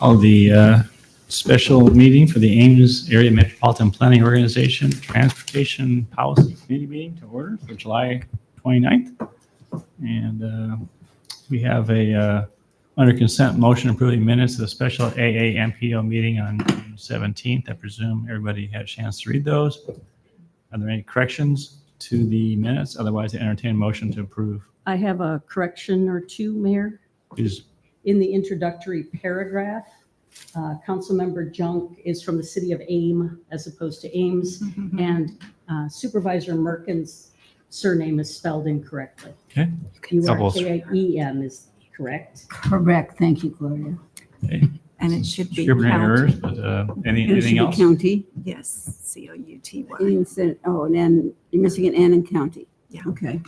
Call the special meeting for the Ames Area Metropolitan Planning Organization Transportation Policy Committee meeting to order for July 29th. And we have a under consent motion approving minutes of the special AAMPO meeting on June 17th. I presume everybody had a chance to read those. Are there any corrections to the minutes? Otherwise, I entertain a motion to approve. I have a correction or two, Mayor. Please. In the introductory paragraph, Councilmember Junk is from the city of Ames as opposed to Ames, and Supervisor Merkin's surname is spelled incorrectly. Okay. URKIEM is correct. Correct. Thank you, Gloria. Okay. And it should be Scrivener county. errors, but anything else? County. Yes, C-O-U-T-Y. Instead, oh, and then you're missing an N in county. Yeah. Okay.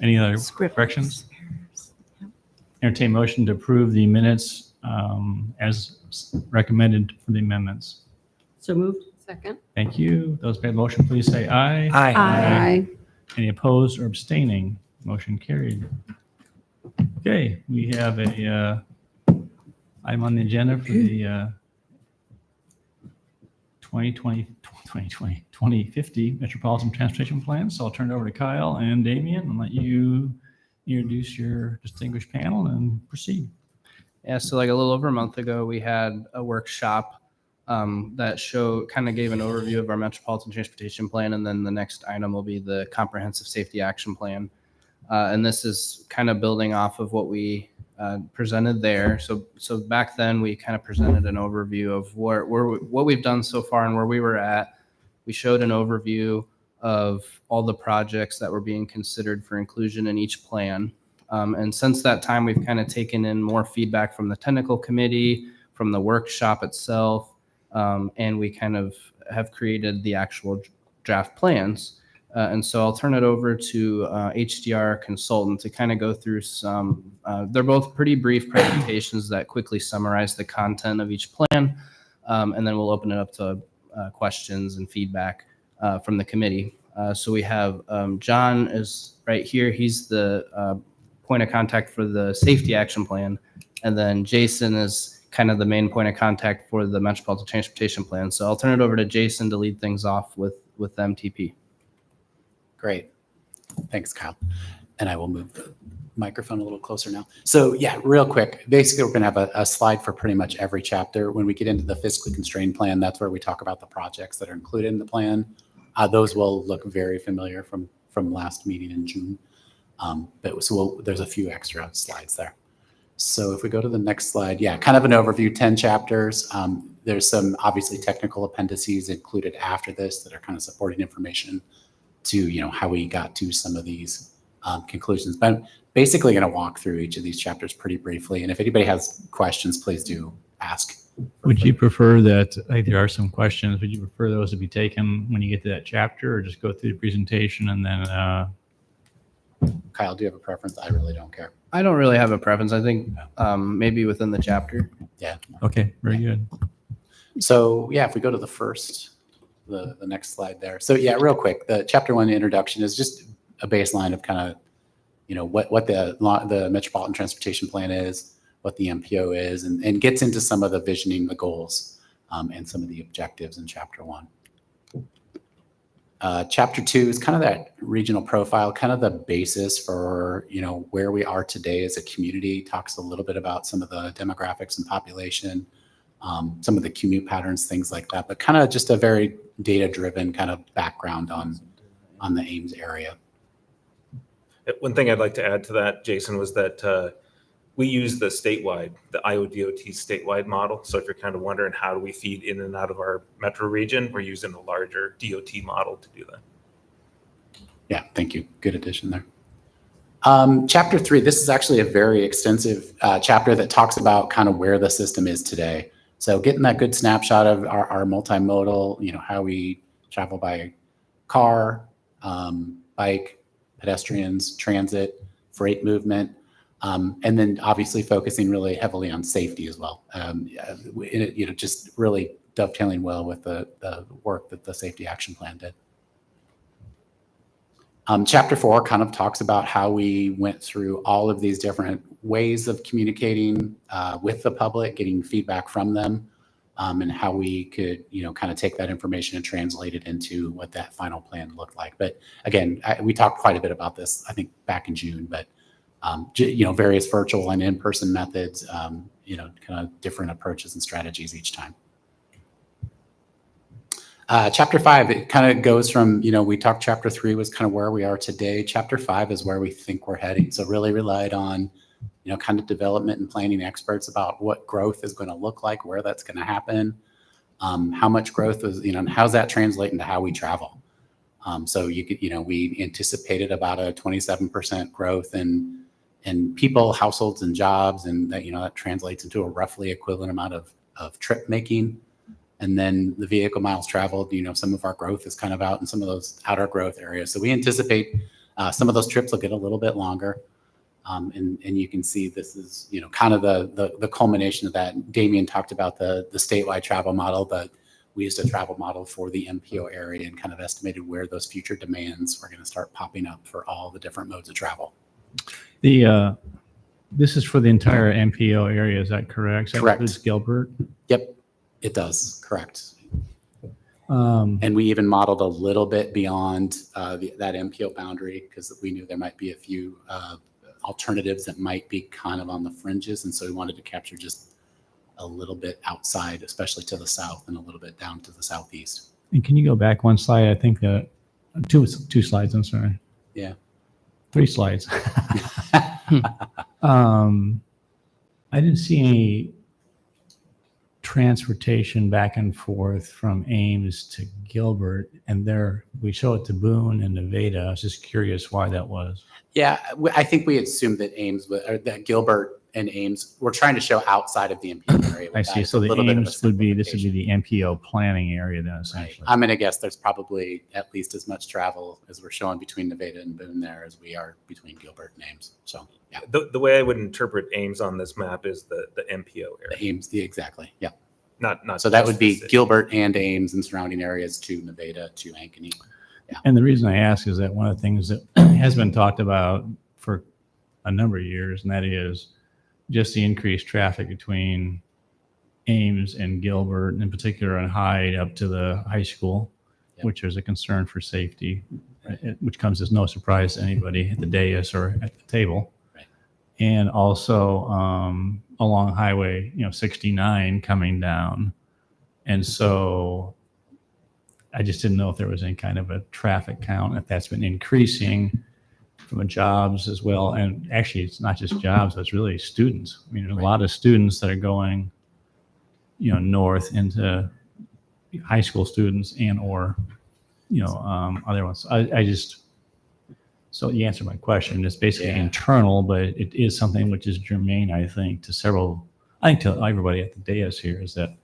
Any other Script corrections? errors. Yep. Entertain motion to approve the minutes as recommended for the amendments. So moved. Second. Thank you. Those made the motion, please say aye. Aye. Any opposed or abstaining? Motion carried. Okay, we have a item on the agenda for the 2050 Metropolitan Transportation Plan. So I'll turn it over to Kyle and Damien and let you introduce your distinguished panel and proceed. Yeah, so like a little over a month ago, we had a workshop that kind of gave an overview of our Metropolitan Transportation Plan, and then the next item will be the Comprehensive Safety Action Plan. And this is kind of building off of what we presented there. So back then, we kind of presented an overview of what we've done so far and where we were at. We showed an overview of all the projects that were being considered for inclusion in each plan. And since that time, we've kind of taken in more feedback from the technical committee, from the workshop itself, and we kind of have created the actual draft plans. And so I'll turn it over to HDR consultant to kind of go through some, they're both pretty brief presentations that quickly summarize the content of each plan. And then we'll open it up to questions and feedback from the committee. So we have John is right here. He's the point of contact for the safety action plan. And then Jason is kind of the main point of contact for the Metropolitan Transportation Plan. So I'll turn it over to Jason to lead things off with the MTP. Great. Thanks, Kyle. And I will move the microphone a little closer now. So yeah, real quick. Basically, we're going to have a slide for pretty much every chapter. When we get into the fiscally constrained plan, that's where we talk about the projects that are included in the plan. Those will look very familiar from last meeting in June. There's a few extra slides there. So if we go to the next slide, yeah, kind of an overview, 10 chapters. There's some obviously technical appendices included after this that are kind of supporting information to, how we got to some of these conclusions. But I'm basically going to walk through each of these chapters pretty briefly. And if anybody has questions, please do ask. Would you prefer that, I think there are some questions, would you prefer those to be taken when you get to that chapter or just go through the presentation and then Kyle, do you have a preference? I really don't care. I don't really have a preference. I think maybe within the chapter. Yeah. Okay, very good. So yeah, if we go to the next slide there. So yeah, real quick, the chapter 1 introduction is just a baseline of kind of, what the Metropolitan Transportation Plan is, what the MPO is, and gets into some of the visioning, the goals, and some of the objectives in chapter 1. Chapter 2 is kind of that regional profile, kind of the basis for, where we are today as a community. Talks a little bit about some of the demographics and population, some of the commute patterns, things like that, but kind of just a very data-driven kind of background on the Ames area. One thing I'd like to add to that, Jason, was that we use the IODOT statewide model. So if you're kind of wondering how do we feed in and out of our metro region, we're using a larger DOT model to do that. Yeah, thank you. Good addition there. Chapter 3, this is actually a very extensive chapter that talks about kind of where the system is today. So getting that good snapshot of our multimodal, how we travel by car, bike, pedestrians, transit, freight movement, and then obviously focusing really heavily on safety as well. Just really dovetailing well with the work that the Safety Action Plan did. Chapter 4 kind of talks about how we went through all of these different ways of communicating with the public, getting feedback from them, and how we could, kind of take that information and translate it into what that final plan looked like. But again, we talked quite a bit about this, I think, back in June, but, various virtual and in-person methods, kind of different approaches and strategies each time. Chapter 5, it kind of goes from, we talked chapter 3 was kind of where we are today. Chapter 5 is where we think we're heading. So really relied on, kind of development and planning experts about what growth is going to look like, where that's going to happen, how much growth is, and how's that translate into how we travel. So you could, we anticipated about a 27% growth in people, households, and jobs. And that, that translates into a roughly equivalent amount of trip making. And then the vehicle miles traveled, some of our growth is kind of out in some of those outer growth areas. So we anticipate some of those trips will get a little bit longer. And you can see this is, kind of the culmination of that. Damien talked about the statewide travel model, but we used a travel model for the MPO area and kind of estimated where those future demands were going to start popping up for all the different modes of travel. This is for the entire MPO area, is that correct? So that Correct. includes Gilbert? Yep, it does. Correct. Um, And we even modeled a little bit beyond that MPO boundary because we knew there might be a few alternatives that might be kind of on the fringes. And so we wanted to capture just a little bit outside, especially to the south, and a little bit down to the southeast. And can you go back one slide? I think two slides, I'm sorry. Yeah. 3 slides. I didn't see any transportation back and forth from Ames to Gilbert, and there we show it to Boone and Nevada. I was just curious why that was. Yeah, I think we assumed that that Gilbert and Ames were trying to show outside of the MPO area. I see. So the Ames would be, this would be the MPO planning area then, essentially. I'm going to guess there's probably at least as much travel as we're showing between Nevada and Boone there as we are between Gilbert and Ames. So, yeah. The way I would interpret Ames on this map is the MPO area. The Ames, exactly. Yeah. Not So that just would the be city. Gilbert and Ames and surrounding areas to Nevada to Ankeny. And the reason I ask is that one of the things that has been talked about for a number of years, and that is just the increased traffic between Ames and Gilbert, and in particular on Hyde up to the high school, Yep. which is a concern for safety, which comes as no surprise to anybody at the dais or at the table. Right. And also along Highway 69 coming down. And so I just didn't know if there was any kind of a traffic count, if that's been increasing from jobs as well. And actually, it's not just jobs, it's really students. I mean, there's a lot of students that are going, north into high school students and or, other ones. I just, so you answered my question. It's basically Yeah. internal, but it is something which is germane, I think, to everybody at the dais here is that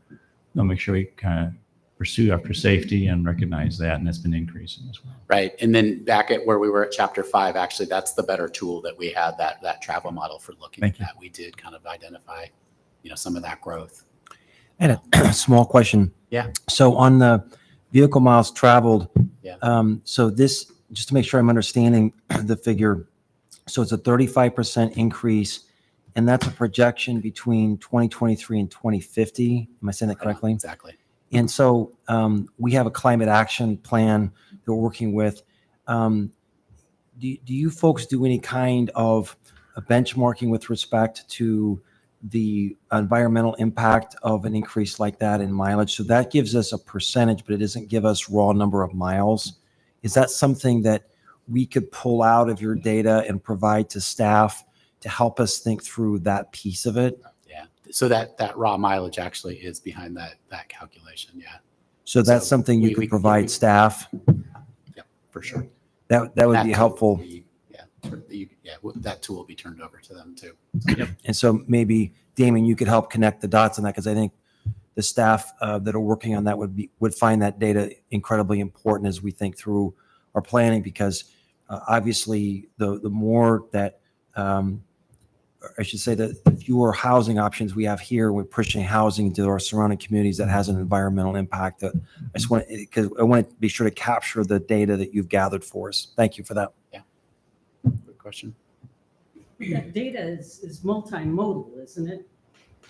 they'll make sure we kind of pursue after safety and recognize that, and that's been increasing as well. Right. And then back at where we were at chapter 5, actually, that's the better tool that we had, that travel model for looking Thank at you. that. We did kind of identify, some of that growth. And a small question. Yeah. So on the vehicle miles traveled, Yeah. so this, just to make sure I'm understanding the figure, so it's a 35% increase, and that's a projection between 2023 and 2050. Am I saying that correctly? Exactly. And so we have a climate action plan that we're working with. Do you folks do any kind of a benchmarking with respect to the environmental impact of an increase like that in mileage? So that gives us a percentage, but it doesn't give us raw number of miles. Is that something that we could pull out of your data and provide to staff to help us think through that piece of it? Yeah. So that raw mileage actually is behind that calculation. Yeah. So that's So something you we could provide staff. Yeah, for sure. That would be tool helpful. will be- that tool will be turned over to them too. And so maybe, Damon, you could help connect the dots on that, because I think the staff that are working on that would find that data incredibly important as we think through our planning, because obviously the more that I should say that the fewer housing options we have here, we're pushing housing to our surrounding communities that has an environmental impact. I just want, because I want to be sure to capture the data that you've gathered for us. Thank you for that. Good question. That data is multimodal, isn't it?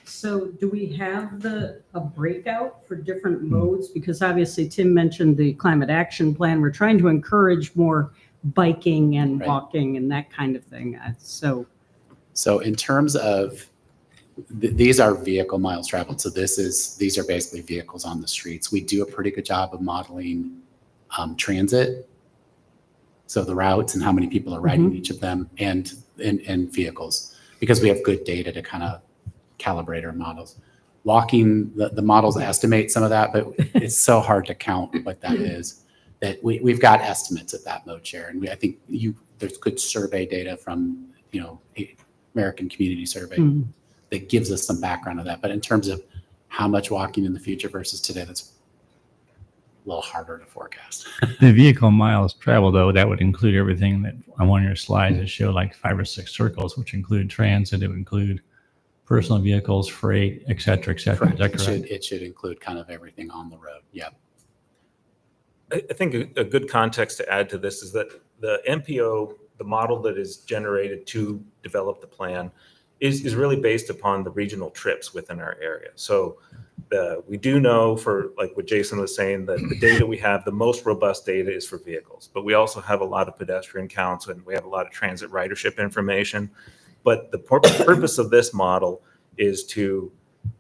So do we have a breakout for different modes? Because obviously Tim mentioned the climate action plan. We're trying to encourage more biking and Right. walking and that kind of thing. So in terms of, these are vehicle miles traveled. So these are basically vehicles on the streets. We do a pretty good job of modeling transit. So the routes and how many people are riding each of them and vehicles, because we have good data to kind of calibrate our models. Walking, the models estimate some of that, but it's so hard to count what that is, that we've got estimates of that mode share. And I think there's good survey data from, American Community Survey that gives us some background of that. But in terms of how much walking in the future versus today, that's a little harder to forecast. The vehicle miles traveled, though, that would include everything that on one of your slides that show like 5 or 6 circles, which include transit, it would include personal vehicles, freight, et cetera, et cetera. Is that correct? It should include kind of everything on the road. Yeah. I think a good context to add to this is that the MPO, the model that is generated to develop the plan, is really based upon the regional trips within our area. So we do know, for like what Jason was saying, that the data we have, the most robust data is for vehicles, but we also have a lot of pedestrian counts and we have a lot of transit ridership information. But the purpose of this model is to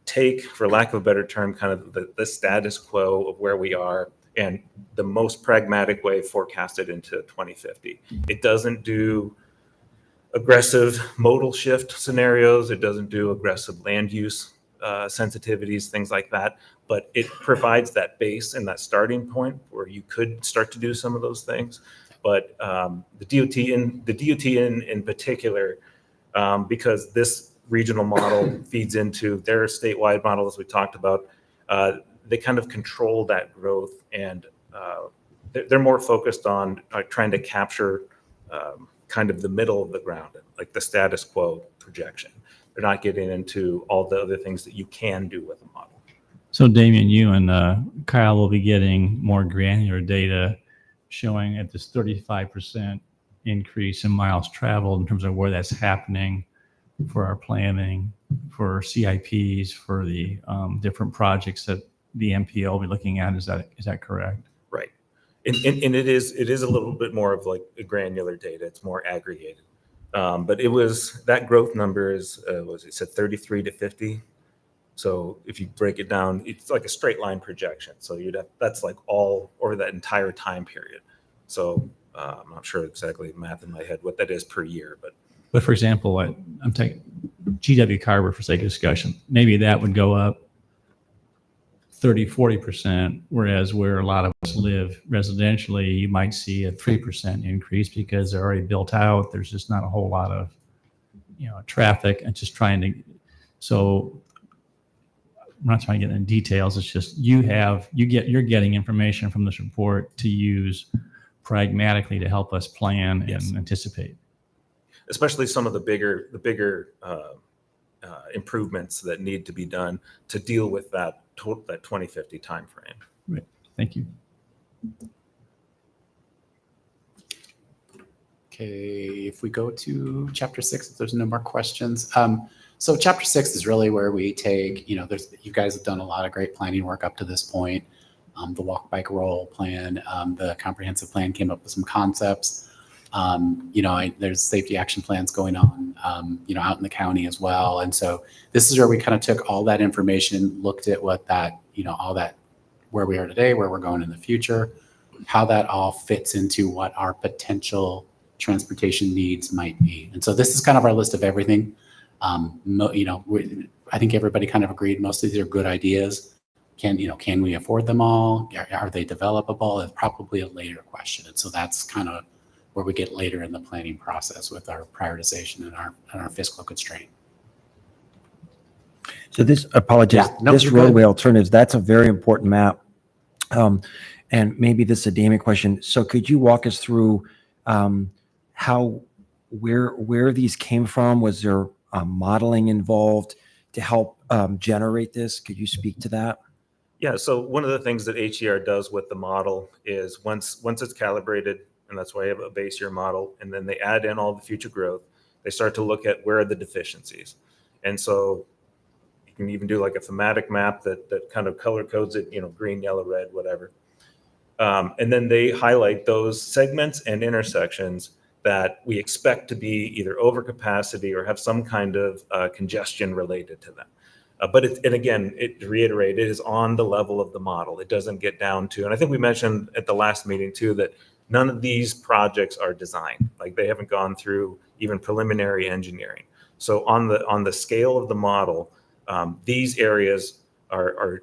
take, for lack of a better term, kind of the status quo of where we are and the most pragmatic way forecasted into 2050. It doesn't do aggressive modal shift scenarios. It doesn't do aggressive land use sensitivities, things like that. But it provides that base and that starting point where you could start to do some of those things. But the DOT in particular, because this regional model feeds into their statewide model, as we talked about, they kind of control that growth, and they're more focused on trying to capture kind of the middle of the ground, like the status quo projection. They're not getting into all the other things that you can do with a model. So Damien, you and Kyle will be getting more granular data showing at this 35% increase in miles traveled in terms of where that's happening for our planning, for CIPs, for the different projects that the MPO will be looking at. Is that correct? Right. And it is a little bit more of like a granular data. It's more aggregated. But that growth number is, it said 33 to 50. So if you break it down, it's like a straight line projection. So that's like all over that entire time period. So I'm not sure exactly the math in my head what that is per year, But for example, I'm taking GW Carver for sake of discussion. Maybe that would go up 30, 40%, whereas where a lot of us live residentially, you might see a 3% increase because they're already built out. There's just not a whole lot of, traffic and just trying to, so I'm not trying to get into details. It's just you're getting information from this report to use pragmatically to help us plan and anticipate. especially some of the bigger improvements that need to be done to deal with that 2050 timeframe. Right. Thank you. Okay, if we go to chapter 6, if there's no more questions. So chapter 6 is really where we take, you guys have done a lot of great planning work up to this point. The walk, bike, roll plan, the comprehensive plan came up with some concepts. There's safety action plans going on, out in the county as well. And so this is where we kind of took all that information, looked at what that, all that, where we are today, where we're going in the future, how that all fits into what our potential transportation needs might be. And so this is kind of our list of everything. I think everybody kind of agreed most of these are good ideas. Can we afford them all? Are they developable? It's probably a later question. And so that's kind of where we get later in the planning process with our prioritization and our fiscal constraint. So this, apologies, Yeah, no, this you're good. roadway alternatives, that's a very important map. And maybe this is a Damien question. So could you walk us through where these came from? Was there modeling involved to help generate this? Could you speak to that? Yeah, so one of the things that HER does with the model is once it's calibrated, and that's why I have a base year model, and then they add in all the future growth, they start to look at where are the deficiencies. And so you can even do like a thematic map that kind of color codes it, green, yellow, red, whatever. And then they highlight those segments and intersections that we expect to be either overcapacity or have some kind of congestion related to them. But to reiterate, it is on the level of the model. It doesn't get down to, and I think we mentioned at the last meeting too, that none of these projects are designed. Like they haven't gone through even preliminary engineering. So on the scale of the model, these areas are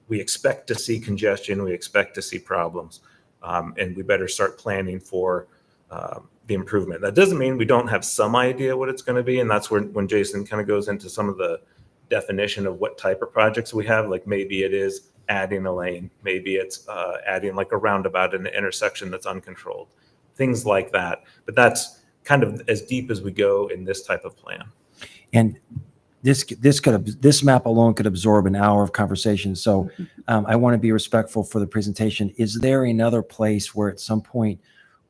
we expect to see congestion, we expect to see problems, and we better start planning for the improvement. That doesn't mean we don't have some idea what it's going to be, and that's when Jason kind of goes into some of the definition of what type of projects we have. Like maybe it is adding a lane, maybe it's adding like a roundabout in an intersection that's uncontrolled, things like that. But that's kind of as deep as we go in this type of plan. And this map alone could absorb an hour of conversation. So I want to be respectful for the presentation. Is there another place where at some point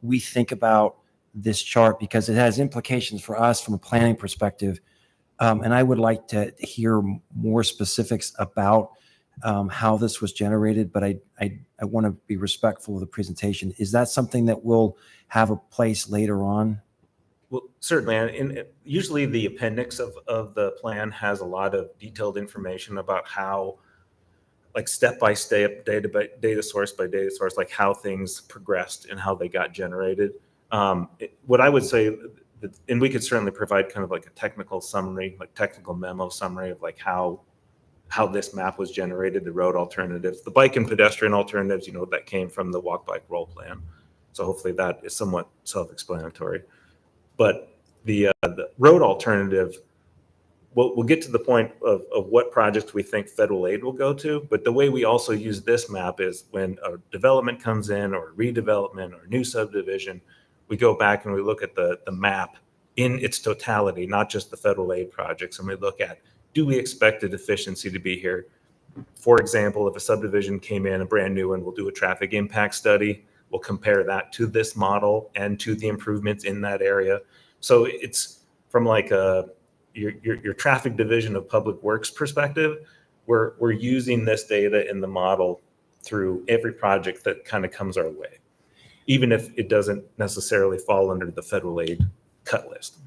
we think about this chart, because it has implications for us from a planning perspective? And I would like to hear more specifics about how this was generated, but I want to be respectful of the presentation. Is that something that will have a place later on? Well, certainly. And usually the appendix of the plan has a lot of detailed information about how, like step by step, data source by data source, like how things progressed and how they got generated. What I would say, and we could certainly provide kind of like a technical summary, like technical memo summary of like how this map was generated, the road alternatives, the bike and pedestrian alternatives, that came from the walk bike roll plan. So hopefully that is somewhat self-explanatory. But the road alternative, we'll get to the point of what projects we think federal aid will go to. But the way we also use this map is when a development comes in or redevelopment or new subdivision, we go back and we look at the map in its totality, not just the federal aid projects. And we look at, do we expect a deficiency to be here? For example, if a subdivision came in, a brand new one, we'll do a traffic impact study. We'll compare that to this model and to the improvements in that area. So it's from like your traffic division of public works perspective, we're using this data in the model through every project that kind of comes our way, even if it doesn't necessarily fall under the federal aid cut list.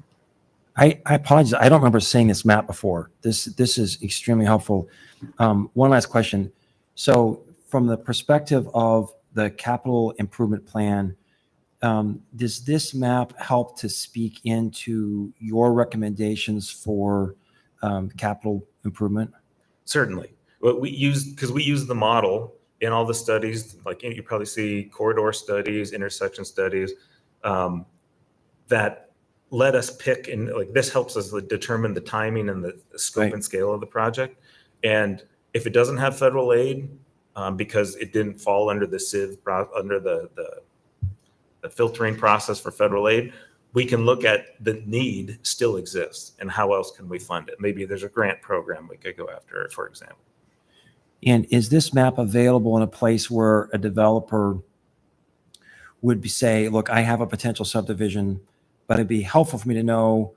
I apologize. I don't remember seeing this map before. This is extremely helpful. One last question. So from the perspective of the capital improvement plan, does this map help to speak into your recommendations for capital improvement? Certainly. What we use the model in all the studies, like you probably see corridor studies, intersection studies, that let us pick, and like this helps us determine the timing and the scope and scale of the project. And if it doesn't have federal aid, because it didn't fall under the sieve, under the filtering process for federal aid, we can look at the need still exists and how else can we fund it. Maybe there's a grant program we could go after, for example. And is this map available in a place where a developer would say, look, I have a potential subdivision, but it'd be helpful for me to know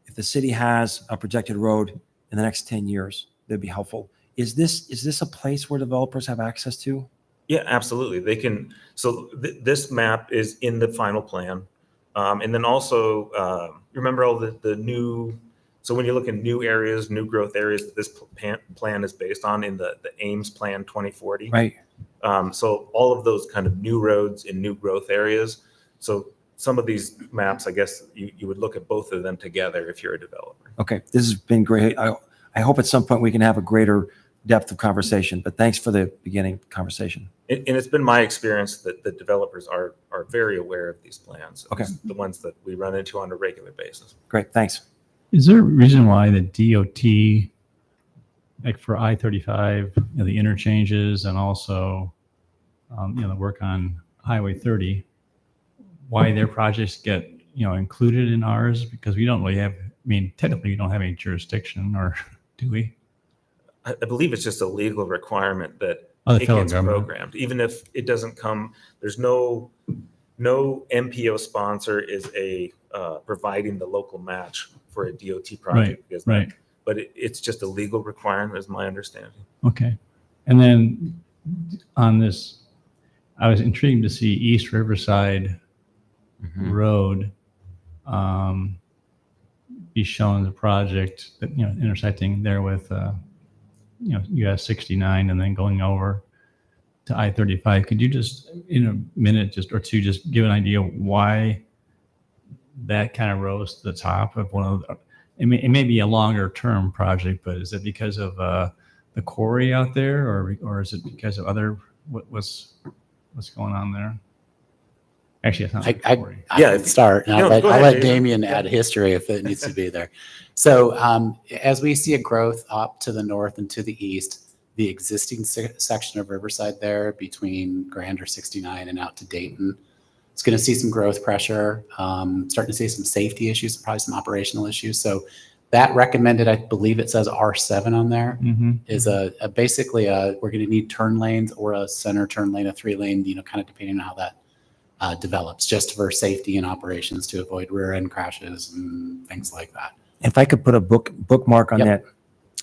if the city has a projected road in the next 10 years, that'd be helpful. Is this a place where developers have access to? Yeah, absolutely. They can. So this map is in the final plan. And then also, remember all the new, so when you look at new areas, new growth areas that this plan is based on in the Ames Plan 2040. Right. So all of those kind of new roads in new growth areas. So some of these maps, I guess you would look at both of them together if you're a developer. Okay, this has been great. I hope at some point we can have a greater depth of conversation, but thanks for the beginning conversation. And it's been my experience that the developers are very aware of these plans. Okay. The ones that we run into on a regular basis. Great, thanks. Is there a reason why the DOT, like for I-35, the interchanges and also, the work on Highway 30, why their projects get, included in ours? Because we don't really have mean, technically you don't have any jurisdiction, or do we? I believe it's just a legal requirement that Oh, the it federal gets government. programmed, even if it doesn't come, there's no MPO sponsor is providing the local match for a DOT project. because Right. But it's just a legal requirement, is my understanding. Okay. And then on this, I was intrigued to see East Riverside Road be shown the project that, intersecting there with, US 69 and then going over to I-35. Could you just, in a minute just or two, just give an idea why that kind of rose to the top of one of the, it may be a longer term project, but is it because of the quarry out there, or is it because of other, what's going on there? Actually, it's not the I quarry. can start, and No, I'll go ahead, let Jason. Damien add history if it needs to be there. So as we see a growth up to the north and to the east, the existing section of Riverside there between Grander 69 and out to Dayton, it's going to see some growth pressure, starting to see some safety issues, probably some operational issues. So that recommended, I believe it says R7 on there, is basically we're going to need turn lanes or a center turn lane, a 3-lane, kind of depending on how that develops, just for safety and operations to avoid rear end crashes and things like that. If I could put a bookmark on Yep.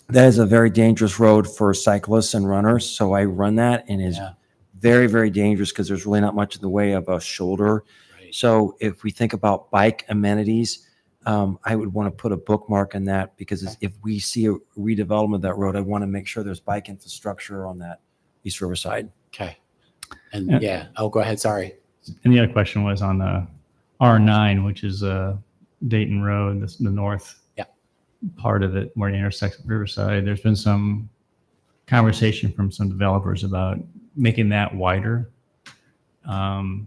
that is a very dangerous road for cyclists and runners. So I run that, and it's Yeah. very, very dangerous because there's really not much in the way of a shoulder. Right. So if we think about bike amenities, I would want to put a bookmark on that, because if we see a redevelopment of that road, I want to make sure there's bike infrastructure on that East Riverside. Okay. And Yeah. oh, go ahead. Sorry. And the other question was on R9, which is Dayton Road, the north part of it where it intersects with Riverside. There's been some conversation from some developers about making that wider. So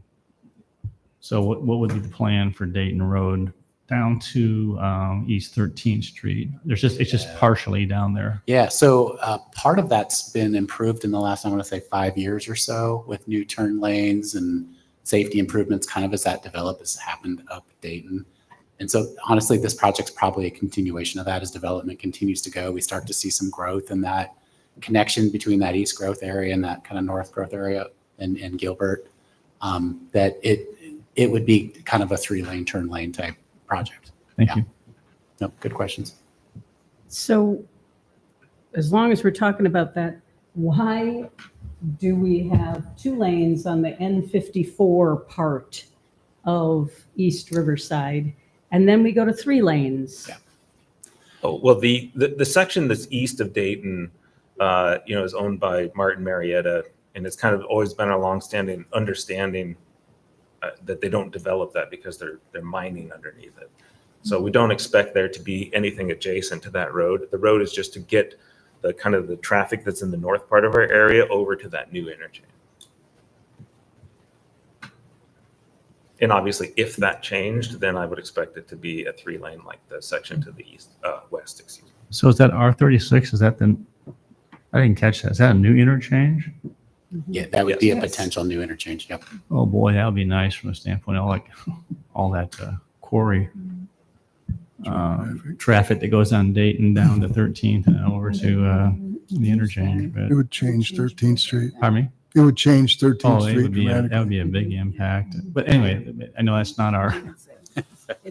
what would be the plan for Dayton Road down to East 13th Street? It's just partially down there. Yeah. So part of that's been improved in the last, I want to say 5 years or so, with new turn lanes and safety improvements, kind of as that has happened up Dayton. And so honestly, this project's probably a continuation of that. As development continues to go, we start to see some growth in that connection between that east growth area and that kind of north growth area in Gilbert, that it would be kind of a 3-lane turn lane type project. Thank you. No, good questions. So as long as we're talking about that, why do we have 2 lanes on the N54 part of East Riverside, and then we go to 3 lanes? Yeah. Oh, well, the section that's east of Dayton, is owned by Martin Marietta, and it's kind of always been a longstanding understanding that they don't develop that because they're mining underneath it. So we don't expect there to be anything adjacent to that road. The road is just to get the kind of the traffic that's in the north part of our area over to that new interchange. And obviously, if that changed, then I would expect it to be a 3-lane like the section to the west, excuse me. So is that R36? Is that I didn't catch that. Is that a new interchange? Yeah, that would be a Yes. potential new interchange. Yep. Oh boy, that would be nice from the standpoint of like all that quarry traffic that goes on Dayton down to 13th and over to the interchange. But It would change 13th Street. pardon me? It would change 13th Oh, it Street would be that would dramatically. be a big impact. But anyway, I know that's not our.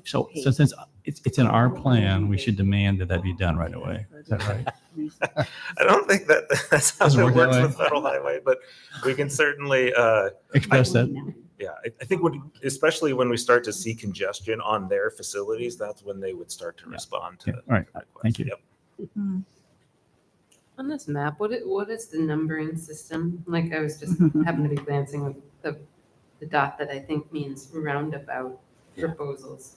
So since it's in our plan, we should demand that be done right away. Is that right? I don't think that's how Doesn't it work that works way? with federal highway, but we can certainly, Express that. yeah, I think especially when we start to see congestion on their facilities, that's when they would start to respond to. Yeah, all right. requests. Thank you. Yep. On this map, what is the numbering system? Like I was just happened to be glancing with the dot that I think means roundabout proposals.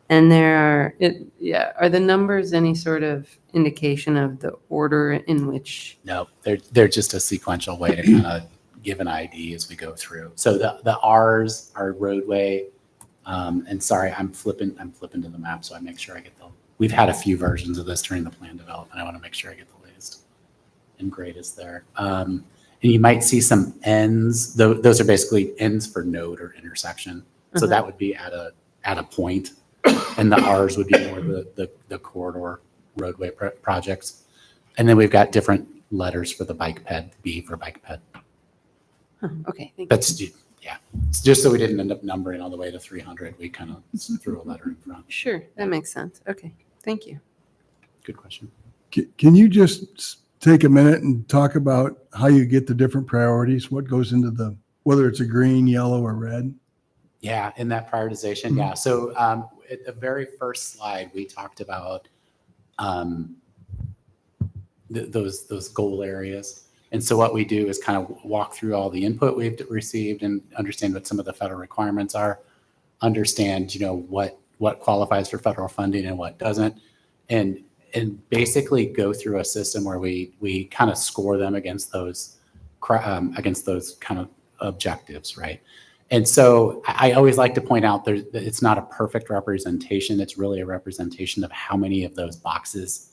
And are the numbers any sort of indication of the order in which? No, they're just a sequential way to kind of give an ID as we go through. So the R's are roadway. And sorry, I'm flipping to the map, so I make sure I get we've had a few versions of this during the plan development. I want to make sure I get the latest and greatest there. And you might see some N's. Those are basically N's for node or intersection. So that would be at a point. And the Rs would be more the corridor roadway projects. And then we've got different letters for the bike ped, B for bike ped. Okay, thank you. That's, yeah, it's just so we didn't end up numbering all the way to 300. We kind of threw a letter in front. Sure, that makes sense. Okay, thank you. Good question. Can you just take a minute and talk about how you get the different priorities? What goes into whether it's a green, yellow, or red? Yeah, in that prioritization, yeah. So at the very first slide, we talked about those goal areas. And so what we do is kind of walk through all the input we've received and understand what some of the federal requirements are, understand, what qualifies for federal funding and what doesn't, and basically go through a system where we kind of score them against those kind of objectives, right? And so I always like to point out that it's not a perfect representation. It's really a representation of how many of those boxes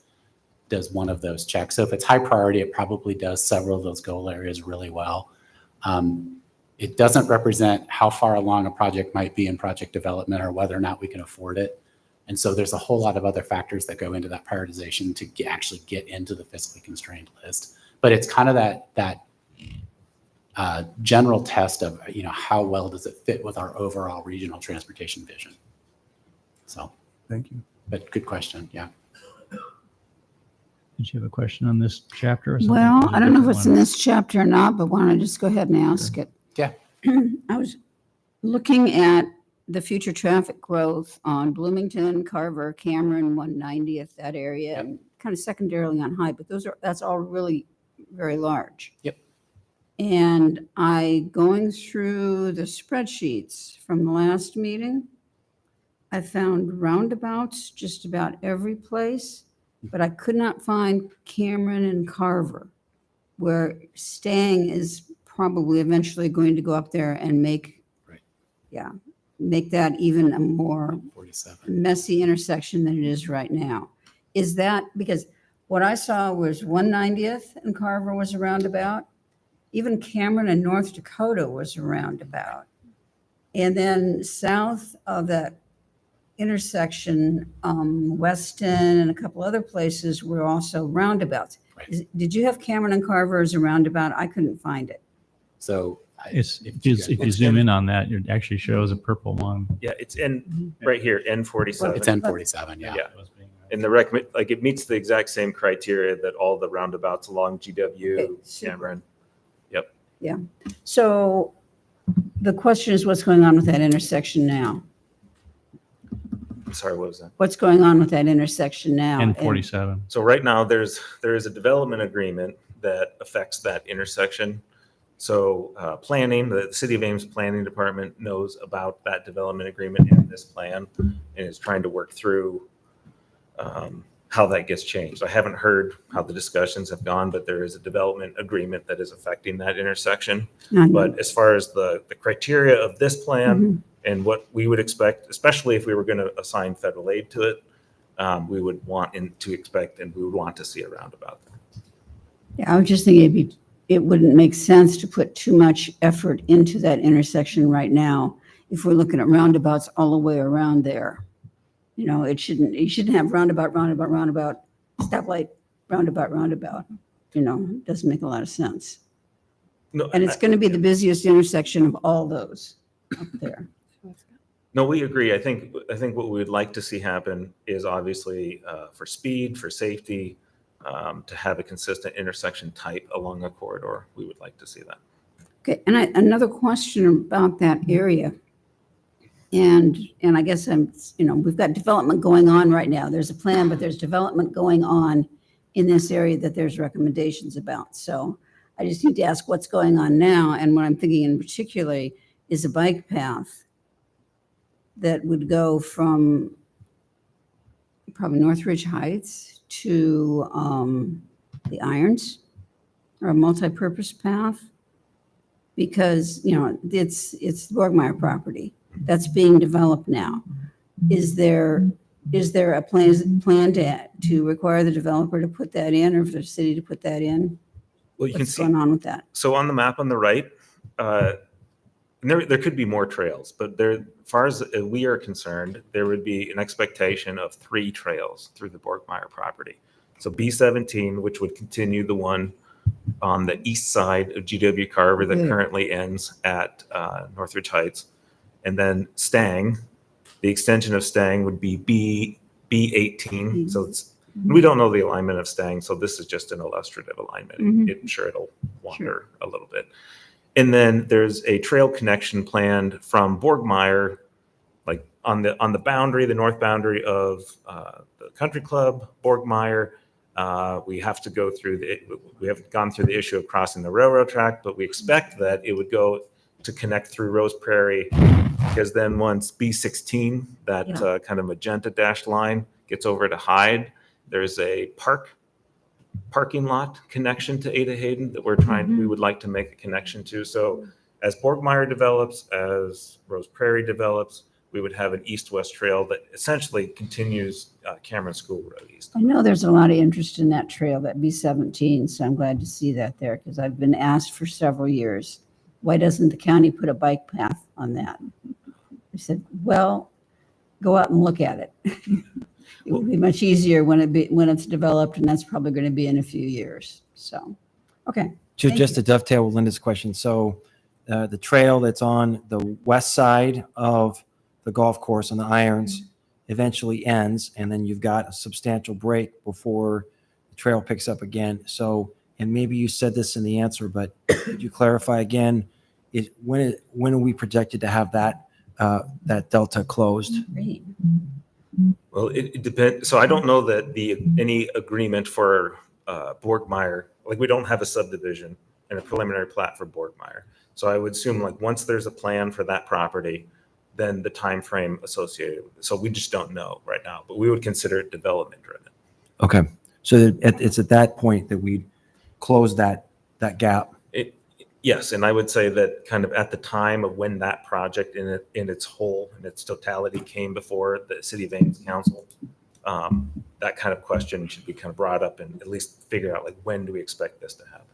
does one of those check. So if it's high priority, it probably does several of those goal areas really well. It doesn't represent how far along a project might be in project development or whether or not we can afford it. And so there's a whole lot of other factors that go into that prioritization to actually get into the fiscally constrained list. But it's kind of that general test of, how well does it fit with our overall regional transportation vision? So, Thank you. but good question. Yeah. Did you have a question on this chapter or something? Well, I don't know if it's in One? this chapter or not, but why don't I just go ahead and ask it? Yeah. I was looking at the future traffic growth on Bloomington, Carver, Cameron, 190th, that area, Yep. and kind of secondarily on High, but that's all really very large. Yep. And going through the spreadsheets from the last meeting, I found roundabouts just about every place, but I could not find Cameron and Carver, where Stang is probably eventually going to go up there and make that even a more 47. messy intersection than it is right now. Is that because what I saw was 190th and Carver was a roundabout. Even Cameron and North Dakota was a roundabout. And then south of that intersection, Weston and a couple other places were also roundabouts. Right. Did you have Cameron and Carver as a roundabout? I couldn't find it. So If you zoom in on that, it actually shows a purple one. Yeah, it's right here, N47. it's N47. Yeah. Yeah. And it meets the exact same criteria that all the roundabouts along GW, Okay, super. Cameron. So the question is, what's going on with that intersection now? I'm sorry, what was that? What's going on with that intersection now? And 47. So right now, there is a development agreement that affects that intersection. So planning, the City of Ames Planning Department knows about that development agreement and this plan and is trying to work through how that gets changed. I haven't heard how the discussions have gone, but there is a development agreement that is affecting that intersection. But as far as the criteria of this plan and what we would expect, especially if we were going to assign federal aid to it, we would want to expect and we would want to see a roundabout. Yeah, I was just thinking it wouldn't make sense to put too much effort into that intersection right now if we're looking at roundabouts all the way around there. You shouldn't have roundabout, stoplight, roundabout. It doesn't make a lot of sense. No, And it's going to be the busiest intersection of all those up there. No, we agree. I think what we would like to see happen is obviously for speed, for safety, to have a consistent intersection type along a corridor. We would like to see that. Okay, and another question about that area. And I guess we've got development going on right now. There's a plan, but there's development going on in this area that there's recommendations about. So I just need to ask what's going on now. And what I'm thinking in particular is a bike path that would go from probably Northridge Heights to the Irons, or a multi-purpose path, because it's the Borgmeyer property that's being developed now. Is there a plan to require the developer to put that in, or for the city to put that in? Well, you can What's see, going on with that? so on the map on the right, and there could be more trails, but there, as far as we are concerned, there would be an expectation of 3 trails through the Borgmeyer property. So B17, which would continue the one on the east side of GW Carver that Good. currently ends at Northridge Heights. And then Stang, the extension of Stang would be B18. So we don't know the alignment of Stang, so this is just an illustrative alignment. Mhm. I'm sure it'll wander a little bit. And then there's a trail connection planned from Borgmeyer, like on the boundary, the north boundary of the country club, Borgmeyer. We have to go through we have gone through the issue of crossing the railroad track, but we expect that it would go to connect through Rose Prairie, because then once B16, that Yeah. kind of magenta dashed line gets over to Hyde, there's a parking lot connection to Ada Hayden that we would like to make a connection to. So as Borgmeyer develops, as Rose Prairie develops, we would have an east-west trail that essentially continues Cameron School Road east. I know there's a lot of interest in that trail, that B17, so I'm glad to see that there, because I've been asked for several years, why doesn't the county put a bike path on that? I said, well, go out and look at it. It will be much easier when it's developed, and that's probably going to be in a few years. So, okay. Just to dovetail with Linda's question, so the trail that's on the west side of the golf course on the irons eventually ends, and then you've got a substantial break before the trail picks up again. So, and maybe you said this in the answer, but could you clarify again? When are we projected to have that delta closed? Great. Well, it depends. So I don't know that any agreement for Borgmeyer, like we don't have a subdivision and a preliminary plat for Borgmeyer. So I would assume like once there's a plan for that property, then the time frame associated with it. So we just don't know right now, but we would consider it development driven. Okay, so it's at that point that we close that gap. Yes, and I would say that kind of at the time of when that project in its whole, in its totality came before the City of Ames Council, that kind of question should be kind of brought up and at least figure out like when do we expect this to happen?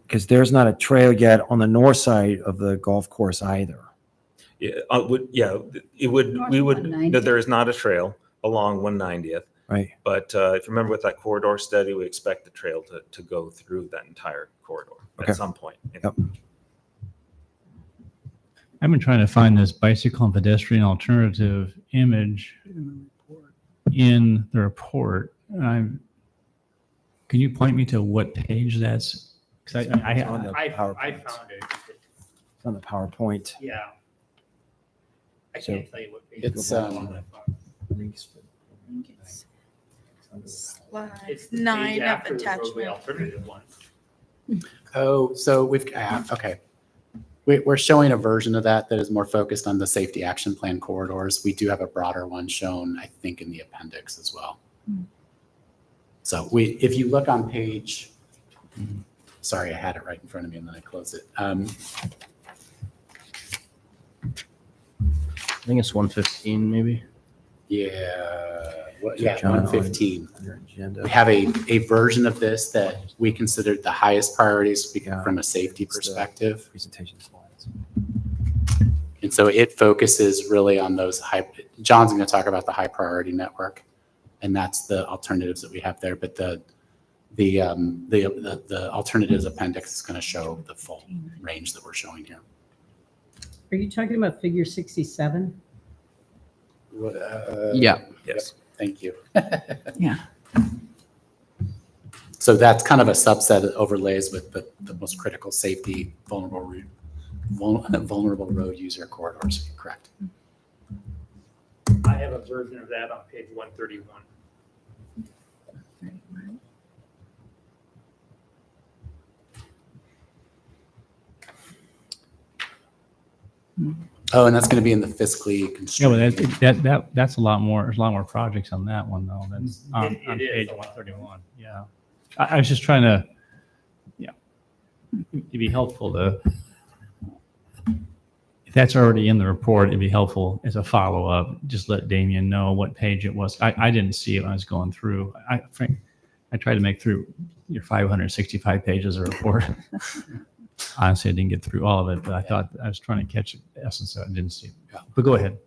Because there's not a trail yet on the north side of the golf course either. Yeah, it would. North We would. 190th. There is not a trail along 190th, Right. but if you remember with that corridor study, we expect the trail to go through that entire corridor Okay. at some point. Yep. I've been trying to find this bicycle and pedestrian alternative image in the report. Can you point me to what page that's? Because It's on the I PowerPoint. found it. It's on the PowerPoint. Yeah. I So can't tell you what page. It's, Slide It's the 9 page of after the roadway attachment alternative 3. one. Oh, so okay. We're showing a version of that is more focused on the safety action plan corridors. We do have a broader one shown, I think, in the appendix as well. So if you look on page, sorry, I had it right in front of me and then I closed it. I think it's 115 maybe. Yeah, John, on 115. your agenda. We have a version of this that we considered the highest priorities Yeah. from a safety It's the- perspective. Presentation slides. And so it focuses really on those John's going to talk about the high priority network, and that's the alternatives that we have there. But the alternatives appendix is going to show the full range that we're showing here. Are you talking about figure 67? Yeah. Yes. Thank you. Yeah. So that's kind of a subset that overlays with the most critical safety vulnerable road user corridors. Correct. I have a version of that on page 131. Oh, and that's going to be in the fiscally Yeah, but constrained. that's a lot more. There's a lot more projects on that one though than on It is. page 131. Yeah, I was just trying to, it'd be helpful to, if that's already in the report, it'd be helpful as a follow up. Just let Damien know what page it was. I didn't see it when I was going through. Frank, I tried to make through your 565 pages of report. honestly, I didn't get through all of it, but I thought I was trying to catch the essence of it. I didn't see it. Yeah. But go ahead.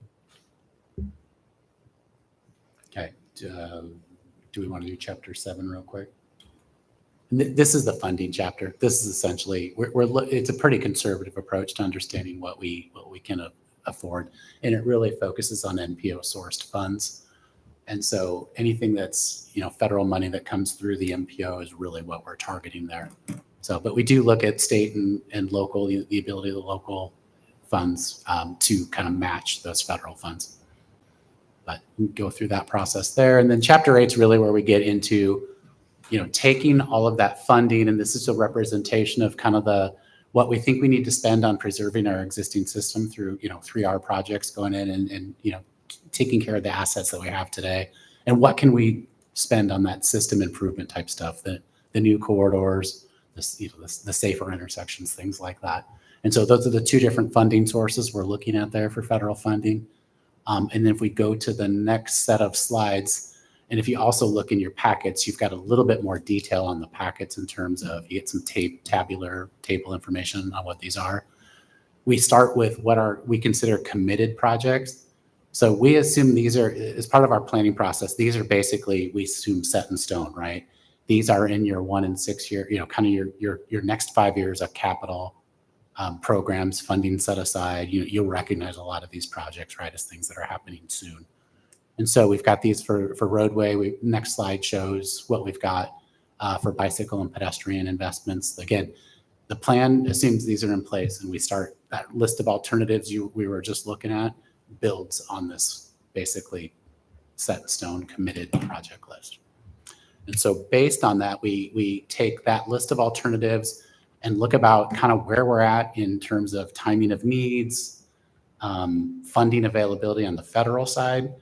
Okay. Do we want to do chapter 7 real quick? This is the funding chapter. This is essentially, it's a pretty conservative approach to understanding what we can afford. And it really focuses on NPO sourced funds. And so anything that's, federal money that comes through the MPO is really what we're targeting there. So, but we do look at state and local, the ability of the local funds to kind of match those federal funds. But we go through that process there. And then chapter 8 is really where we get into, taking all of that funding, and this is a representation of kind of what we think we need to spend on preserving our existing system through, 3R projects going in and taking care of the assets that we have today. And what can we spend on that system improvement type stuff, the new corridors, the safer intersections, things like that. And so those are the 2 different funding sources we're looking at there for federal funding. And then if we go to the next set of slides, and if you also look in your packets, you've got a little bit more detail on the packets in terms of you get some tabular table information on what these are. We start with what we consider committed projects. So we assume these are, as part of our planning process, these are basically, we assume set in stone, right? These are in your 1 and 6 year, kind of your next 5 years of capital programs, funding set aside. You'll recognize a lot of these projects, right, as things that are happening soon. And so we've got these for roadway. Next slide shows what we've got for bicycle and pedestrian investments. Again, the plan assumes these are in place, and we start that list of alternatives we were just looking at builds on this basically set in stone committed project list. And so based on that, we take that list of alternatives and look about kind of where we're at in terms of timing of needs, funding availability on the federal side.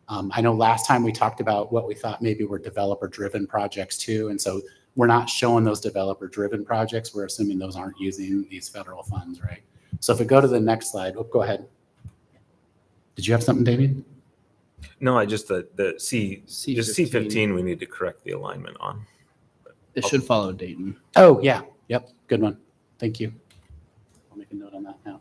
I know last time we talked about what we thought maybe were developer-driven projects too. And so we're not showing those developer-driven projects. We're assuming those aren't using these federal funds, right? So if we go to the next slide, go ahead. Did you have something, David? No, I just, the just C15. C15, we need to correct the alignment on. It should follow Dayton. Oh, yeah. Yep. Good one. Thank you. I'll make a note on that now.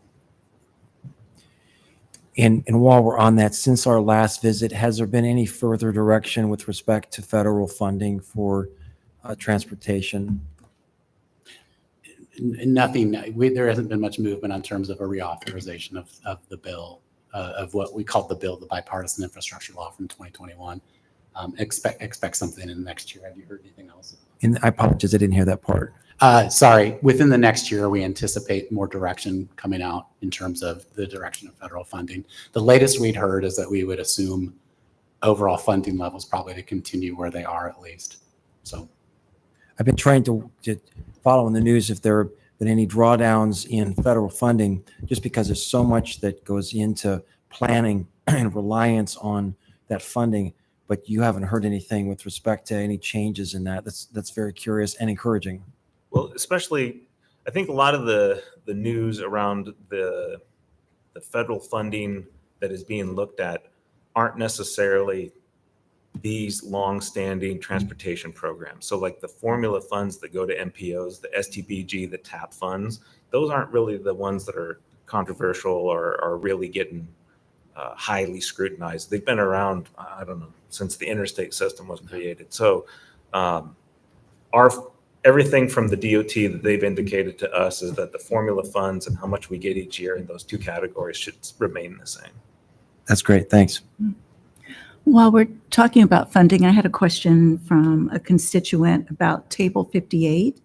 And while we're on that, since our last visit, has there been any further direction with respect to federal funding for transportation? Nothing. There hasn't been much movement on terms of a reauthorization of the bill, of what we call the bill, the bipartisan infrastructure law from 2021. Expect something in the next year. Have you heard anything else? And I apologize, I didn't hear that part. Sorry, within the next year, we anticipate more direction coming out in terms of the direction of federal funding. The latest we'd heard is that we would assume overall funding levels probably to continue where they are at least. So I've been trying to follow in the news if there have been any drawdowns in federal funding, just because there's so much that goes into planning and reliance on that funding, but you haven't heard anything with respect to any changes in that. That's very curious and encouraging. Well, especially, I think a lot of the news around the federal funding that is being looked at aren't necessarily these long-standing transportation programs. So like the formula funds that go to MPOs, the STBG, the TAP funds, those aren't really the ones that are controversial or are really getting highly scrutinized. They've been around, I don't know, since the interstate system was created. So everything from the DOT that they've indicated to us is that the formula funds and how much we get each year in those 2 categories should remain the same. That's great. Thanks. While we're talking about funding, I had a question from a constituent about Table 58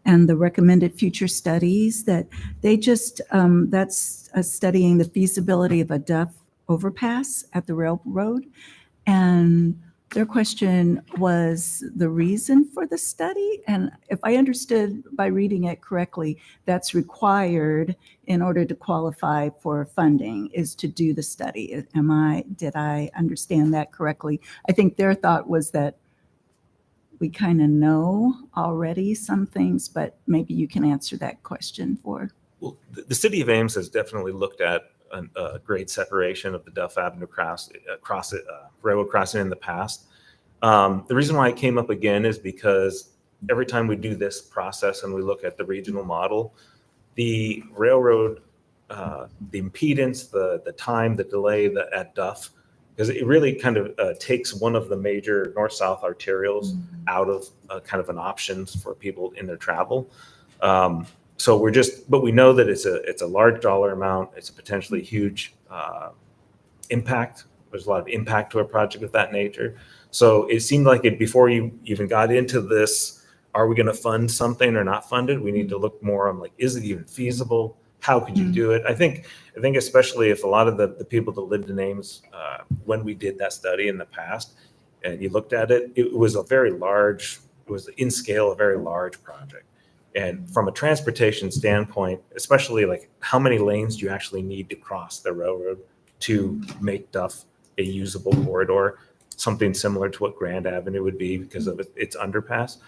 and the recommended future studies that they just, that's studying the feasibility of a Duff overpass at the railroad. And their question was the reason for the study. And if I understood by reading it correctly, that's required in order to qualify for funding is to do the study. Did I understand that correctly? I think their thought was that we kind of know already some things, but maybe you can answer that question for. Well, the city of Ames has definitely looked at a grade separation of the Duff Avenue railroad crossing in the past. The reason why it came up again is because every time we do this process and we look at the regional model, the railroad, the impedance, the time, the delay at Duff, because it really kind of takes one of the major north-south arterials out of kind of an options for people in their travel. So but we know that it's a large dollar amount. It's a potentially huge impact. There's a lot of impact to a project of that nature. So it seemed like before you even got into this, are we going to fund something or not fund it? We need to look more on like, is it even feasible? How could you do it? I think especially if a lot of the people that lived in Ames, when we did that study in the past, and you looked at it, it was in scale, a very large project. And from a transportation standpoint, especially like how many lanes do you actually need to cross the railroad to make Duff a usable corridor, something similar to what Grand Avenue would be because of its underpass.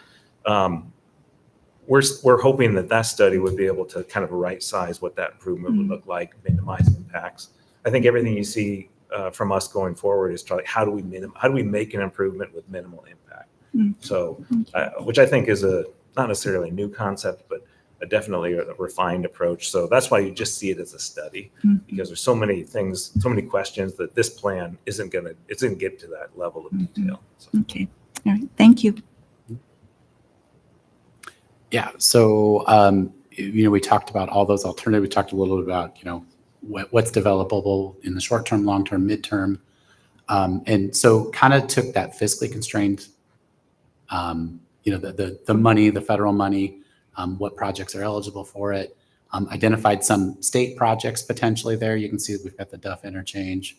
We're hoping that study would be able to kind of right size what that improvement would look like, minimize impacts. I think everything you see from us going forward is trying, how do we make an improvement with minimal impact? So, which I think is not necessarily a new concept, but definitely a refined approach. So that's why you just see it as a study, because there's so many things, so many questions that this plan isn't going to get to that level of detail. So. Okay. All right. Thank you. Yeah. So, we talked about all those alternatives. We talked a little bit about, what's developable in the short term, long term, midterm. And so kind of took that fiscally constrained, the money, the federal money, what projects are eligible for it, identified some state projects potentially there. You can see we've got the Duff interchange.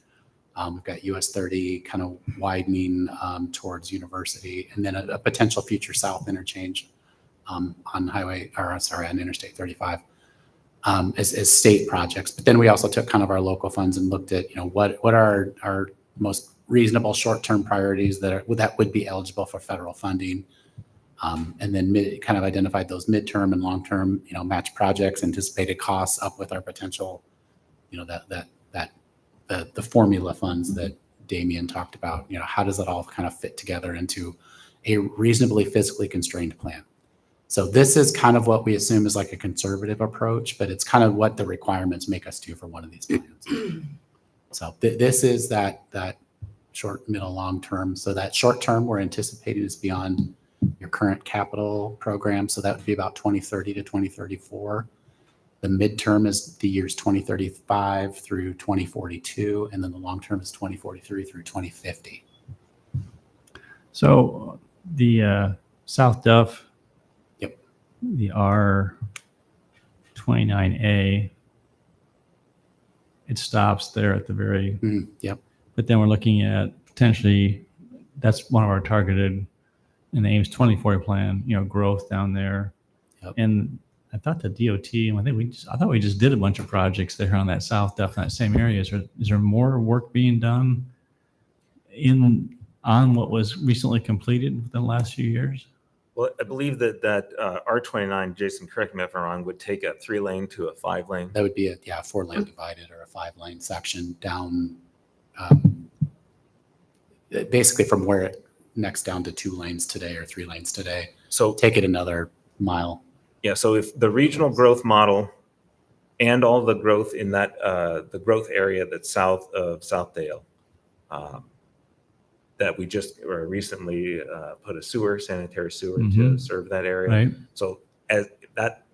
We've got US 30 kind of widening towards University, and then a potential future south interchange on Interstate 35 as state projects. But then we also took kind of our local funds and looked at, what are our most reasonable short-term priorities that would be eligible for federal funding. And then kind of identified those midterm and long-term, match projects, anticipated costs up with our potential, the formula funds that Damien talked about. How does it all kind of fit together into a reasonably fiscally constrained plan? So this is kind of what we assume is like a conservative approach, but it's kind of what the requirements make us do for one of these plans. So this is that short, middle, long term. So that short term we're anticipating is beyond your current capital program. So that would be about 2030 to 2034. The midterm is the years 2035 through 2042. And then the long term is 2043 through 2050. So the South Duff, Yep. the R29A, it stops there at the very, Yep. but then we're looking at potentially, that's one of our targeted in the Ames 2040 plan, growth down there. Yep. And I thought the DOT, I thought we just did a bunch of projects there on that South Duff, in that same area. Is there more work being done on what was recently completed within the last few years? Well, I believe that R29, Jason, correct me if I'm wrong, would take a 3-lane to a 5-lane. That would be a 4-lane divided or a 5-lane section down, basically from where it next down to 2 lanes today or 3 lanes today. So take it another mile. Yeah. So if the regional growth model and all the growth in that the growth area that's south of Southdale, that we just recently put a sanitary sewer to serve that area. Right. So as that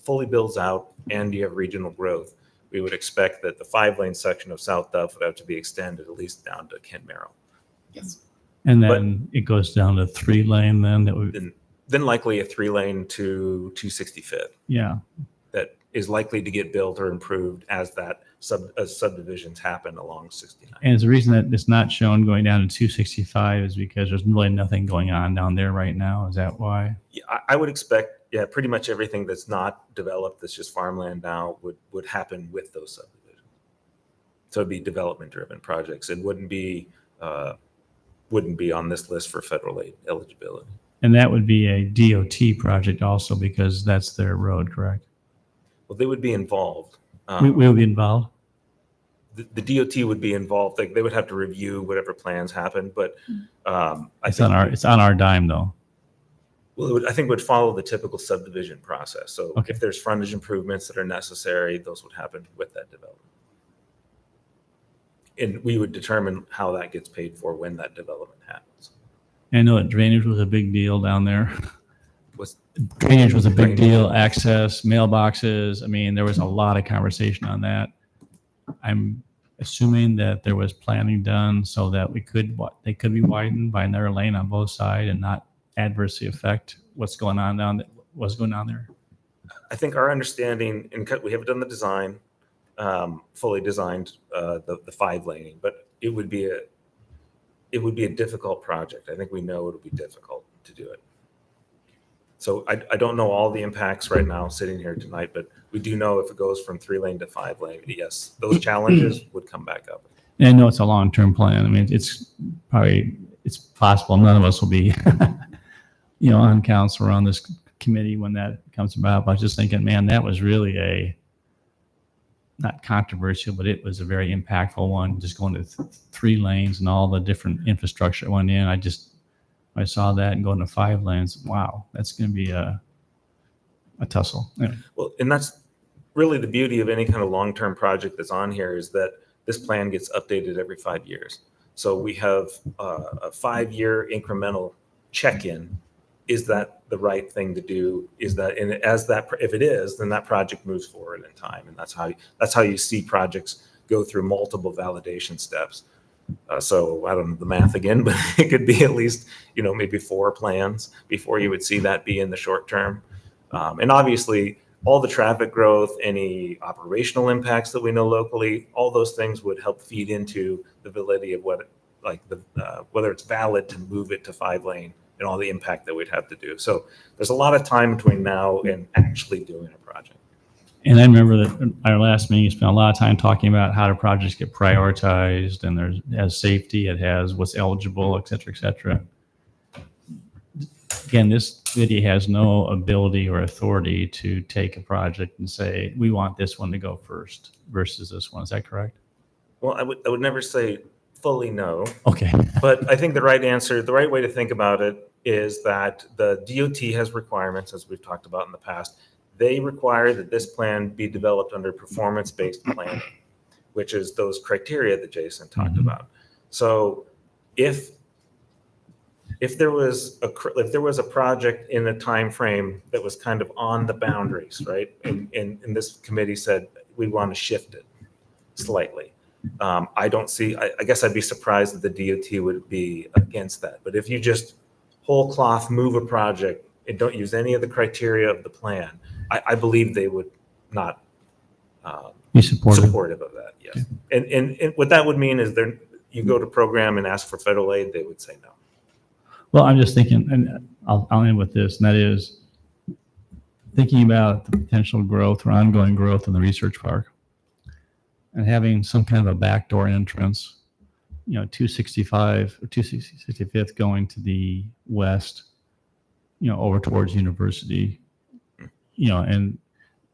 fully builds out and you have regional growth, we would expect that the 5-lane section of South Duff would have to be extended at least down to Kent Merrill. Yes. And then it goes down to 3-lane then likely a 3-lane to 265th. Yeah. That is likely to get built or improved as subdivisions happen along 69. And the reason that it's not shown going down to 265 is because there's really nothing going on down there right now. Is that why? Yeah, I would expect, pretty much everything that's not developed, that's just farmland now, would happen with those subdivisions. So it'd be development-driven projects. It wouldn't be on this list for federal aid eligibility. And that would be a DOT project also because that's their road, correct? Well, they would be involved. We will be involved. The DOT would be involved. Like they would have to review whatever plans happen, but It's on our dime though. Well, I think it would follow the typical subdivision process. So Okay. if there's frontage improvements that are necessary, those would happen with that development. And we would determine how that gets paid for when that development happens. I know that drainage was a big deal down there. Was Drainage was a big deal, access, mailboxes. I mean, there was a lot of conversation on that. I'm assuming that there was planning done so that they could be widened by another lane on both sides and not adversely affect what's going on there. I think our understanding, and we haven't done the design, fully designed the 5 laning, but it would be a difficult project. I think we know it'll be difficult to do it. So I don't know all the impacts right now sitting here tonight, but we do know if it goes from 3 lane to 5 lane, yes, those challenges would come back up. And I know it's a long-term plan. I mean, it's possible none of us will be, on council or on this committee when that comes about. But I was just thinking, man, that was really not controversial, but it was a very impactful one, just going to 3 lanes and all the different infrastructure that went in. I saw that and going to 5 lanes. Wow, that's going to be a tussle. Anyway. Well, and that's really the beauty of any kind of long-term project that's on here is that this plan gets updated every 5 years. So we have a 5-year incremental check-in. Is that the right thing to do? If it is, then that project moves forward in time, and that's how you see projects go through multiple validation steps. So I don't know the math again, but it could be at least, maybe 4 plans before you would see that be in the short term. And obviously all the traffic growth, any operational impacts that we know locally, all those things would help feed into the validity of whether it's valid to move it to 5 lane and all the impact that we'd have to do. So there's a lot of time between now and actually doing a project. And I remember that in our last meeting, you spent a lot of time talking about how do projects get prioritized, and it has safety, it has what's eligible, et cetera, et cetera. Again, this committee has no ability or authority to take a project and say, we want this one to go first versus this one. Is that correct? Well, I would never say fully no, Okay. but I think the right way to think about it is that the DOT has requirements, as we've talked about in the past. They require that this plan be developed under performance-based planning, which is those criteria that Jason talked about. So if there was a project in a time frame that was kind of on the boundaries, right, and this committee said we want to shift it slightly, I guess I'd be surprised that the DOT would be against that. But if you just whole cloth move a project and don't use any of the criteria of the plan, I believe they would not Be supportive. supportive of that. Yes, and what that would mean is you go to program and ask for federal aid, they would say no. Well, I'm just thinking, and I'll end with this, and that is thinking about the potential growth or ongoing growth in the research park and having some kind of a backdoor entrance, 265 or 265th going to the west, over towards University, and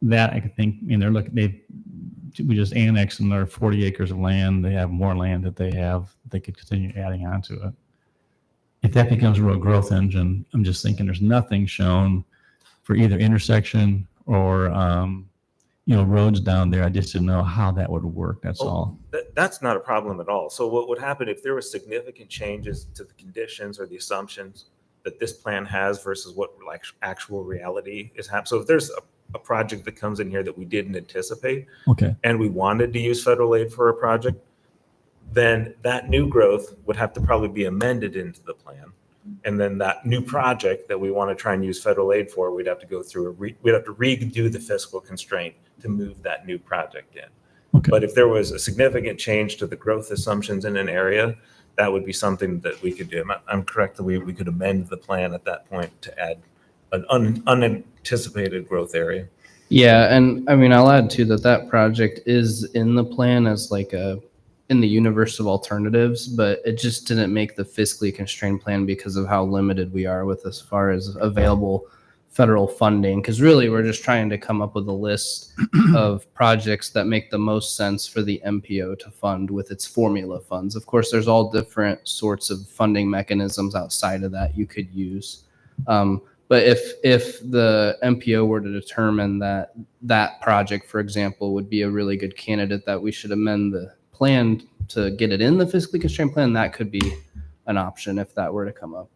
that I think, we just annexed another 40 acres of land. They have more land that they could continue adding on to it. If that becomes a real growth engine, I'm just thinking there's nothing shown for either intersection or, roads down there. I just didn't know how that would work. That's all. That's not a problem at all. So what would happen if there were significant changes to the conditions or the assumptions that this plan has versus what actual reality is happening? So if there's a project that comes in here that we didn't anticipate, Okay. and we wanted to use federal aid for a project, then that new growth would have to probably be amended into the plan. And then that new project that we want to try and use federal aid for, we'd have to go through we'd have to redo the fiscal constraint to move that new project in. Okay. But if there was a significant change to the growth assumptions in an area, that would be something that we could do. I'm correct that we could amend the plan at that point to add an unanticipated growth area. Yeah, and I'll add too that project is in the plan as in the universe of alternatives, but it just didn't make the fiscally constrained plan because of how limited we are with as far as available federal funding. Because really, we're just trying to come up with a list of projects that make the most sense for the MPO to fund with its formula funds. Of course, there's all different sorts of funding mechanisms outside of that you could use. But if the MPO were to determine that that project, for example, would be a really good candidate that we should amend the plan to get it in the fiscally constrained plan, that could be an option if that were to come up.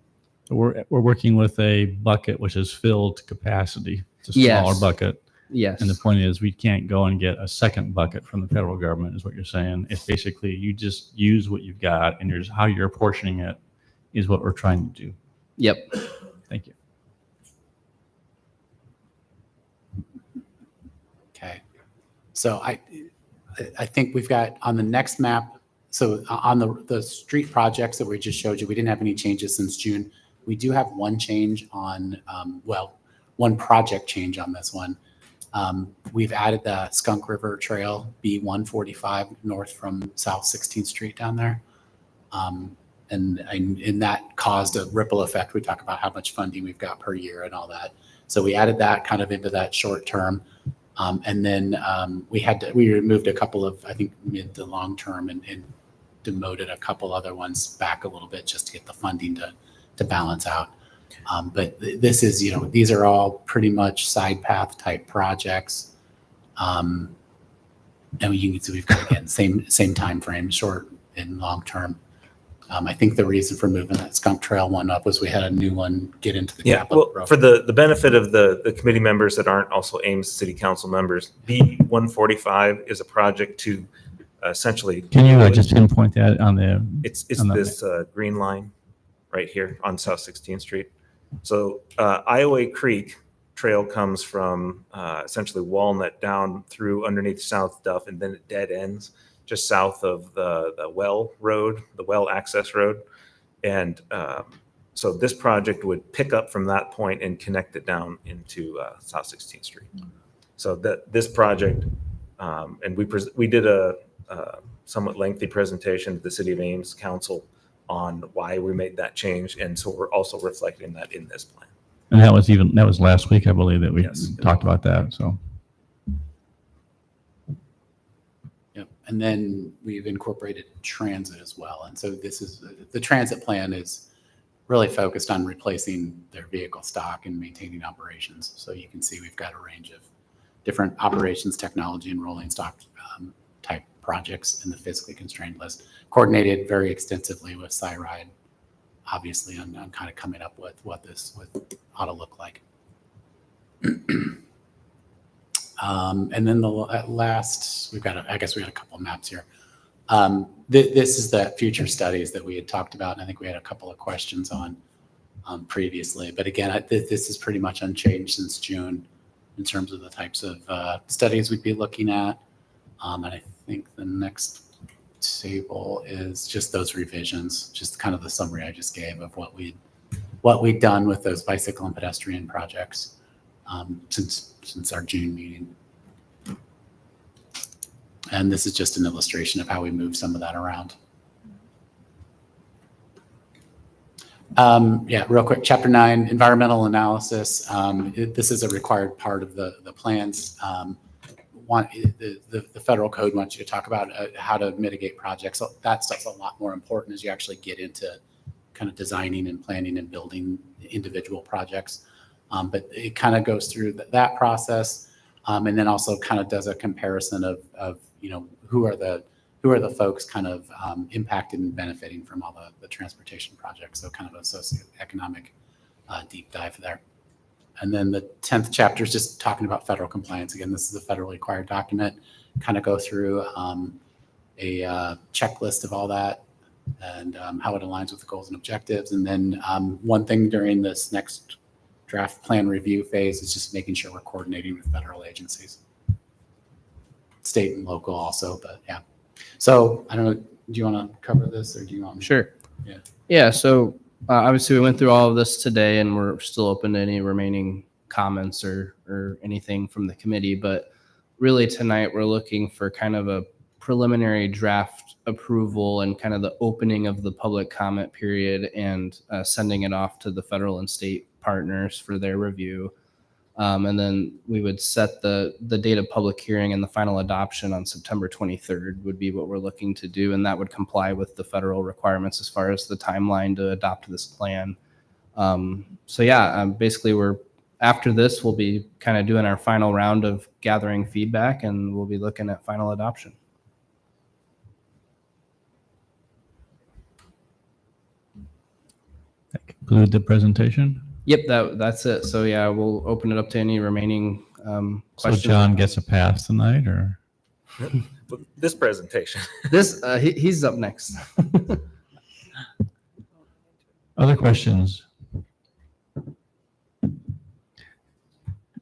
We're working with a bucket which is filled to capacity. It's a smaller Yes. bucket. Yes. And the point is, we can't go and get a second bucket from the federal government, is what you're saying. It's basically you just use what you've got, and how you're apportioning it is what we're trying to do. Yep. Thank you. Okay. So I think we've got on the next map, so on the street projects that we just showed you, we didn't have any changes since June. We do have one change on, one project change on this one. We've added the Skunk River Trail, B145 north from South 16th Street down there. And that caused a ripple effect. We talk about how much funding we've got per year and all that. So we added that kind of into that short term. And then we removed a couple of, I think, mid to long term and demoted a couple other ones back a little bit just to get the funding to balance out. But this is, these are all pretty much side path type projects. And you can see we've got, again, same time frame, short and long term. I think the reason for moving that Skunk Trail one up was we had a new one get into the capital program. For the benefit of the committee members that aren't also Ames City Council members, B145 is a project to essentially. Can you just pinpoint that on the? It's on the- this green line right here on South 16th Street. So Iowa Creek Trail comes from essentially Walnut down through underneath South Duff, and then it dead ends just south of the Well Road, the Well Access Road. And so this project would pick up from that point and connect it down into South 16th Street. So this project, and we did a somewhat lengthy presentation to the City of Ames Council on why we made that change. And so we're also reflecting that in this plan. And that was last week, I believe, that we Yes. talked about that. So. Yep. And then we've incorporated transit as well. And so the transit plan is really focused on replacing their vehicle stock and maintaining operations. So you can see we've got a range of different operations, technology, and rolling stock type projects in the fiscally constrained list, coordinated very extensively with SciRide, obviously, on kind of coming up with what this ought to look like. And then the last, I guess we had a couple of maps here. This is the future studies that we had talked about, and I think we had a couple of questions on previously. But again, this is pretty much unchanged since June in terms of the types of studies we'd be looking at. And I think the next table is just those revisions, just kind of the summary I just gave of what we'd done with those bicycle and pedestrian projects since our June meeting. And this is just an illustration of how we move some of that around. Real quick, Chapter 9, environmental analysis. This is a required part of the plans. The federal code wants you to talk about how to mitigate projects. So that stuff's a lot more important as you actually get into kind of designing and planning and building individual projects. But it kind of goes through that process, and then also kind of does a comparison of who are the folks kind of impacted and benefiting from all the transportation projects. So kind of a socioeconomic deep dive there. And then the 10th chapter is just talking about federal compliance. Again, this is a federally required document. Kind of go through a checklist of all that and how it aligns with the goals and objectives. And then one thing during this next draft plan review phase is just making sure we're coordinating with federal agencies, state and local also, but yeah. So I don't know, do you want to cover this or do you want me? Sure. Yeah. Yeah. So obviously we went through all of this today and we're still open to any remaining comments or anything from the committee, but really tonight we're looking for kind of a preliminary draft approval and kind of the opening of the public comment period and sending it off to the federal and state partners for their review. And then we would set the date of public hearing and the final adoption on September 23rd would be what we're looking to do. And that would comply with the federal requirements as far as the timeline to adopt this plan. So yeah, basically after this, we'll be kind of doing our final round of gathering feedback, and we'll be looking at final adoption. That conclude the presentation. Yep, that's it. So yeah, we'll open it up to any remaining So questions. John gets a pass tonight, or? But this presentation. This he's up next. Other questions?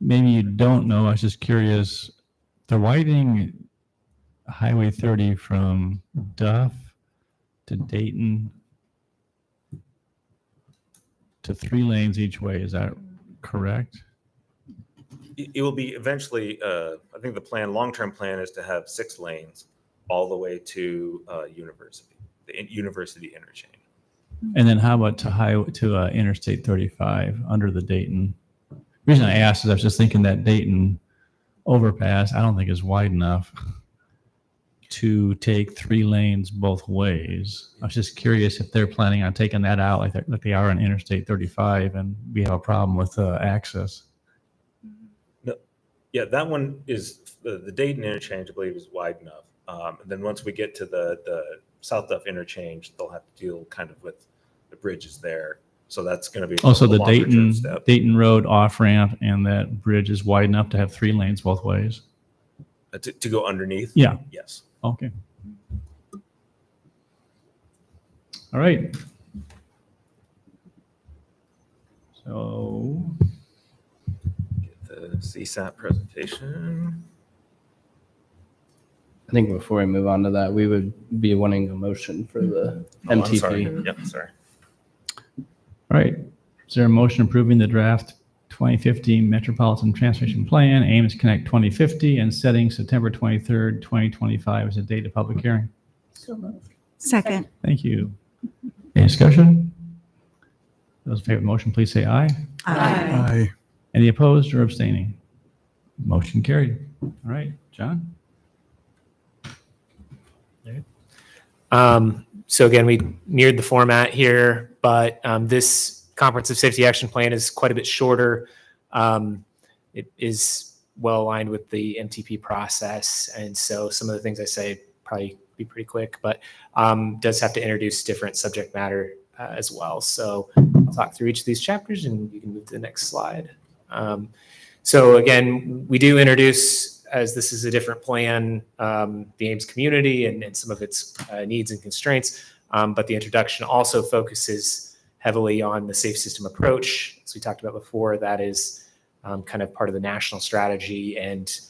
Maybe you don't know, I was just curious. They're widening Highway 30 from Duff to Dayton to 3 lanes each way. Is that correct? It will be eventually, I think the long-term plan is to have 6 lanes all the way to University, the University interchange. And then how about to Interstate 35 under the Dayton? The reason I asked is I was just thinking that Dayton overpass, I don't think is wide enough to take 3 lanes both ways. I was just curious if they're planning on taking that out like they are on Interstate 35, and we have a problem with access. No, yeah, that one is the Dayton interchange, I believe, is wide enough. And then once we get to the South Duff interchange, they'll have to deal kind of with the bridges there. So that's going to be Also, a the longer-term step. Dayton Road off ramp and that bridge is wide enough to have 3 lanes both ways. To go underneath? Yeah. Yes. Okay. All right. So Get the CSAT presentation. I think before we move on to that, we would be wanting a motion for the I'm MTP. sorry. Yep, sorry. all right. Is there a motion approving the draft 2050 Metropolitan Transportation Plan, Ames Connect 2050, and setting September 23rd, 2025 as a date of public hearing? So moved. Second. Thank you. Any discussion? Those in favor of the motion, please say aye. Aye. Any opposed or abstaining? Motion carried. All right, John? So again, we mirrored the format here, but this comprehensive safety action plan is quite a bit shorter. It is well aligned with the MTP process, and so some of the things I say probably be pretty quick, but does have to introduce different subject matter as well. So I'll talk through each of these chapters, and you can move to the next slide. So again, we do introduce, as this is a different plan, the Ames community and some of its needs and constraints, but the introduction also focuses heavily on the safe system approach. As we talked about before, that is kind of part of the national strategy and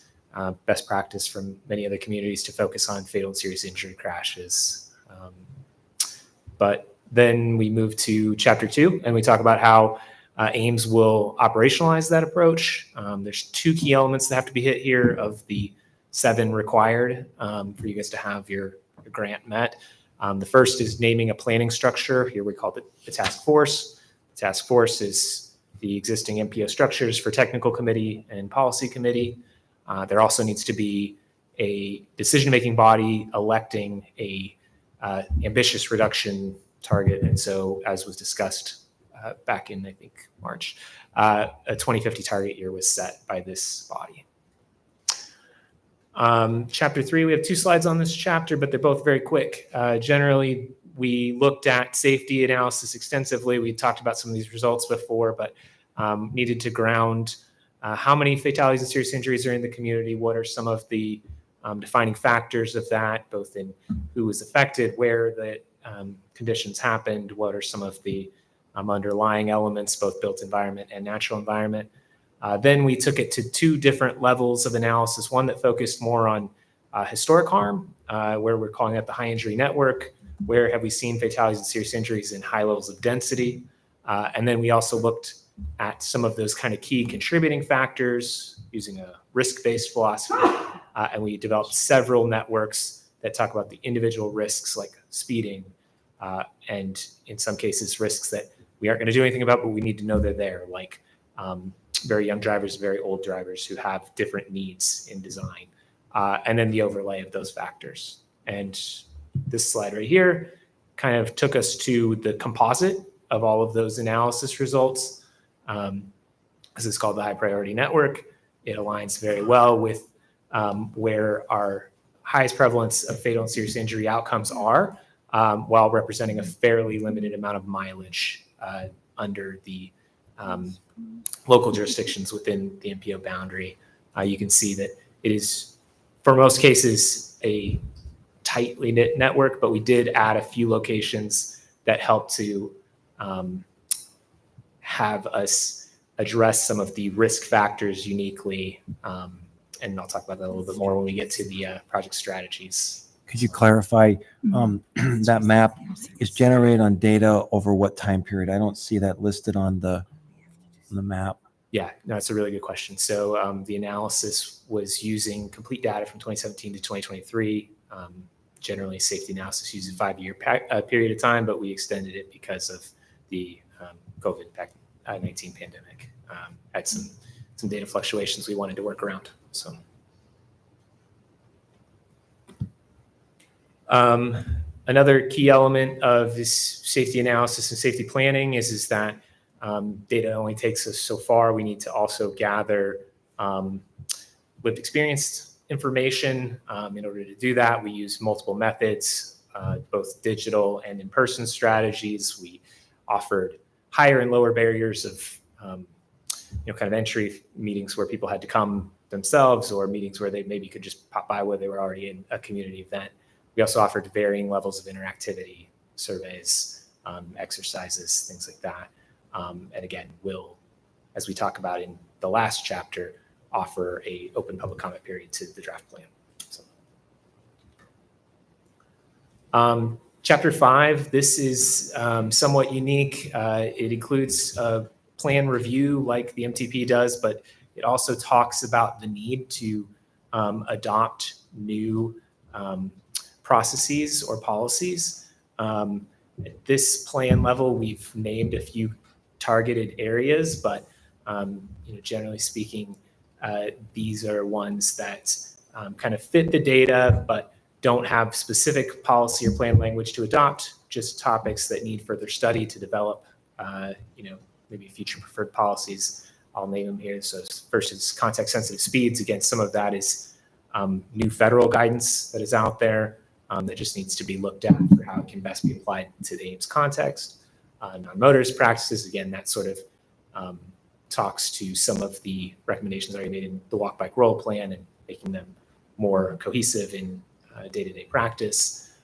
best practice from many other communities to focus on fatal and serious injury crashes. But then we move to chapter 2, and we talk about how Ames will operationalize that approach. There's 2 key elements that have to be hit here of the 7 required for you guys to have your grant met. The first is naming a planning structure. Here we call it the task force. The task force is the existing MPO structures for technical committee and policy committee. There also needs to be a decision-making body electing a ambitious reduction target. And so, as was discussed back in, I think, March, a 2050 target year was set by this body. Chapter 3, we have 2 slides on this chapter, but they're both very quick. Generally, we looked at safety analysis extensively. We talked about some of these results before, but needed to ground how many fatalities and serious injuries are in the community, what are some of the defining factors of that, both in who was affected, where the conditions happened, what are some of the underlying elements, both built environment and natural environment. Then we took it to 2 different levels of analysis, one that focused more on historic harm, where we're calling it the high injury network, where have we seen fatalities and serious injuries in high levels of density. And then we also looked at some of those kind of key contributing factors using a risk-based philosophy. And we developed several networks that talk about the individual risks like speeding, and in some cases risks that we aren't going to do anything about, but we need to know they're there, like very young drivers, very old drivers who have different needs in design, and then the overlay of those factors. And this slide right here kind of took us to the composite of all of those analysis results. This is called the high priority network. It aligns very well with where our highest prevalence of fatal and serious injury outcomes are, while representing a fairly limited amount of mileage under the local jurisdictions within the MPO boundary. You can see that it is, for most cases, a tightly knit network, but we did add a few locations that help to have us address some of the risk factors uniquely. And I'll talk about that a little bit more when we get to the project strategies. Could you clarify, that map is generated on data over what time period? I don't see that listed on the map. Yeah, no, it's a really good question. So the analysis was using complete data from 2017 to 2023. Generally, safety analysis uses a 5-year period of time, but we extended it because of the COVID-19 pandemic. Had some data fluctuations we wanted to work around. So, another key element of this safety analysis and safety planning is that data only takes us so far. We need to also gather lived experience information. In order to do that, we use multiple methods, both digital and in-person strategies. We offered higher and lower barriers of kind of entry meetings where people had to come themselves, or meetings where they maybe could just pop by where they were already in a community event. We also offered varying levels of interactivity, surveys, exercises, things like that. And again, we'll, as we talk about in the last chapter, offer a open public comment period to the draft plan. So, Chapter 5, this is somewhat unique. It includes a plan review like the MTP does, but it also talks about the need to adopt new processes or policies. At this plan level, we've named a few targeted areas, but generally speaking, these are ones that kind of fit the data, but don't have specific policy or plan language to adopt, just topics that need further study to develop, maybe future preferred policies. I'll name them here. So first is context sensitive speeds. Again, some of that is new federal guidance that is out there that just needs to be looked at for how it can best be applied to the Ames context. Non-motorist practices, again, that sort of talks to some of the recommendations already made in the walk, bike, roll plan and making them more cohesive in day-to-day practice.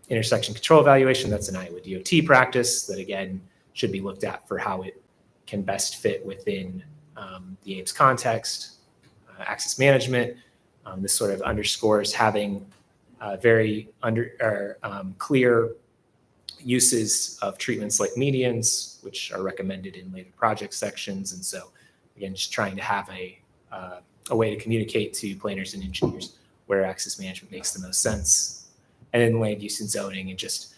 Intersection control evaluation, that's an Iowa DOT practice that, again, should be looked at for how it can best fit within the Ames context. Access management, this sort of underscores having very clear uses of treatments like medians, which are recommended in later project sections. And so, again, just trying to have a way to communicate to planners and engineers where access management makes the most sense. And then land use and zoning, and just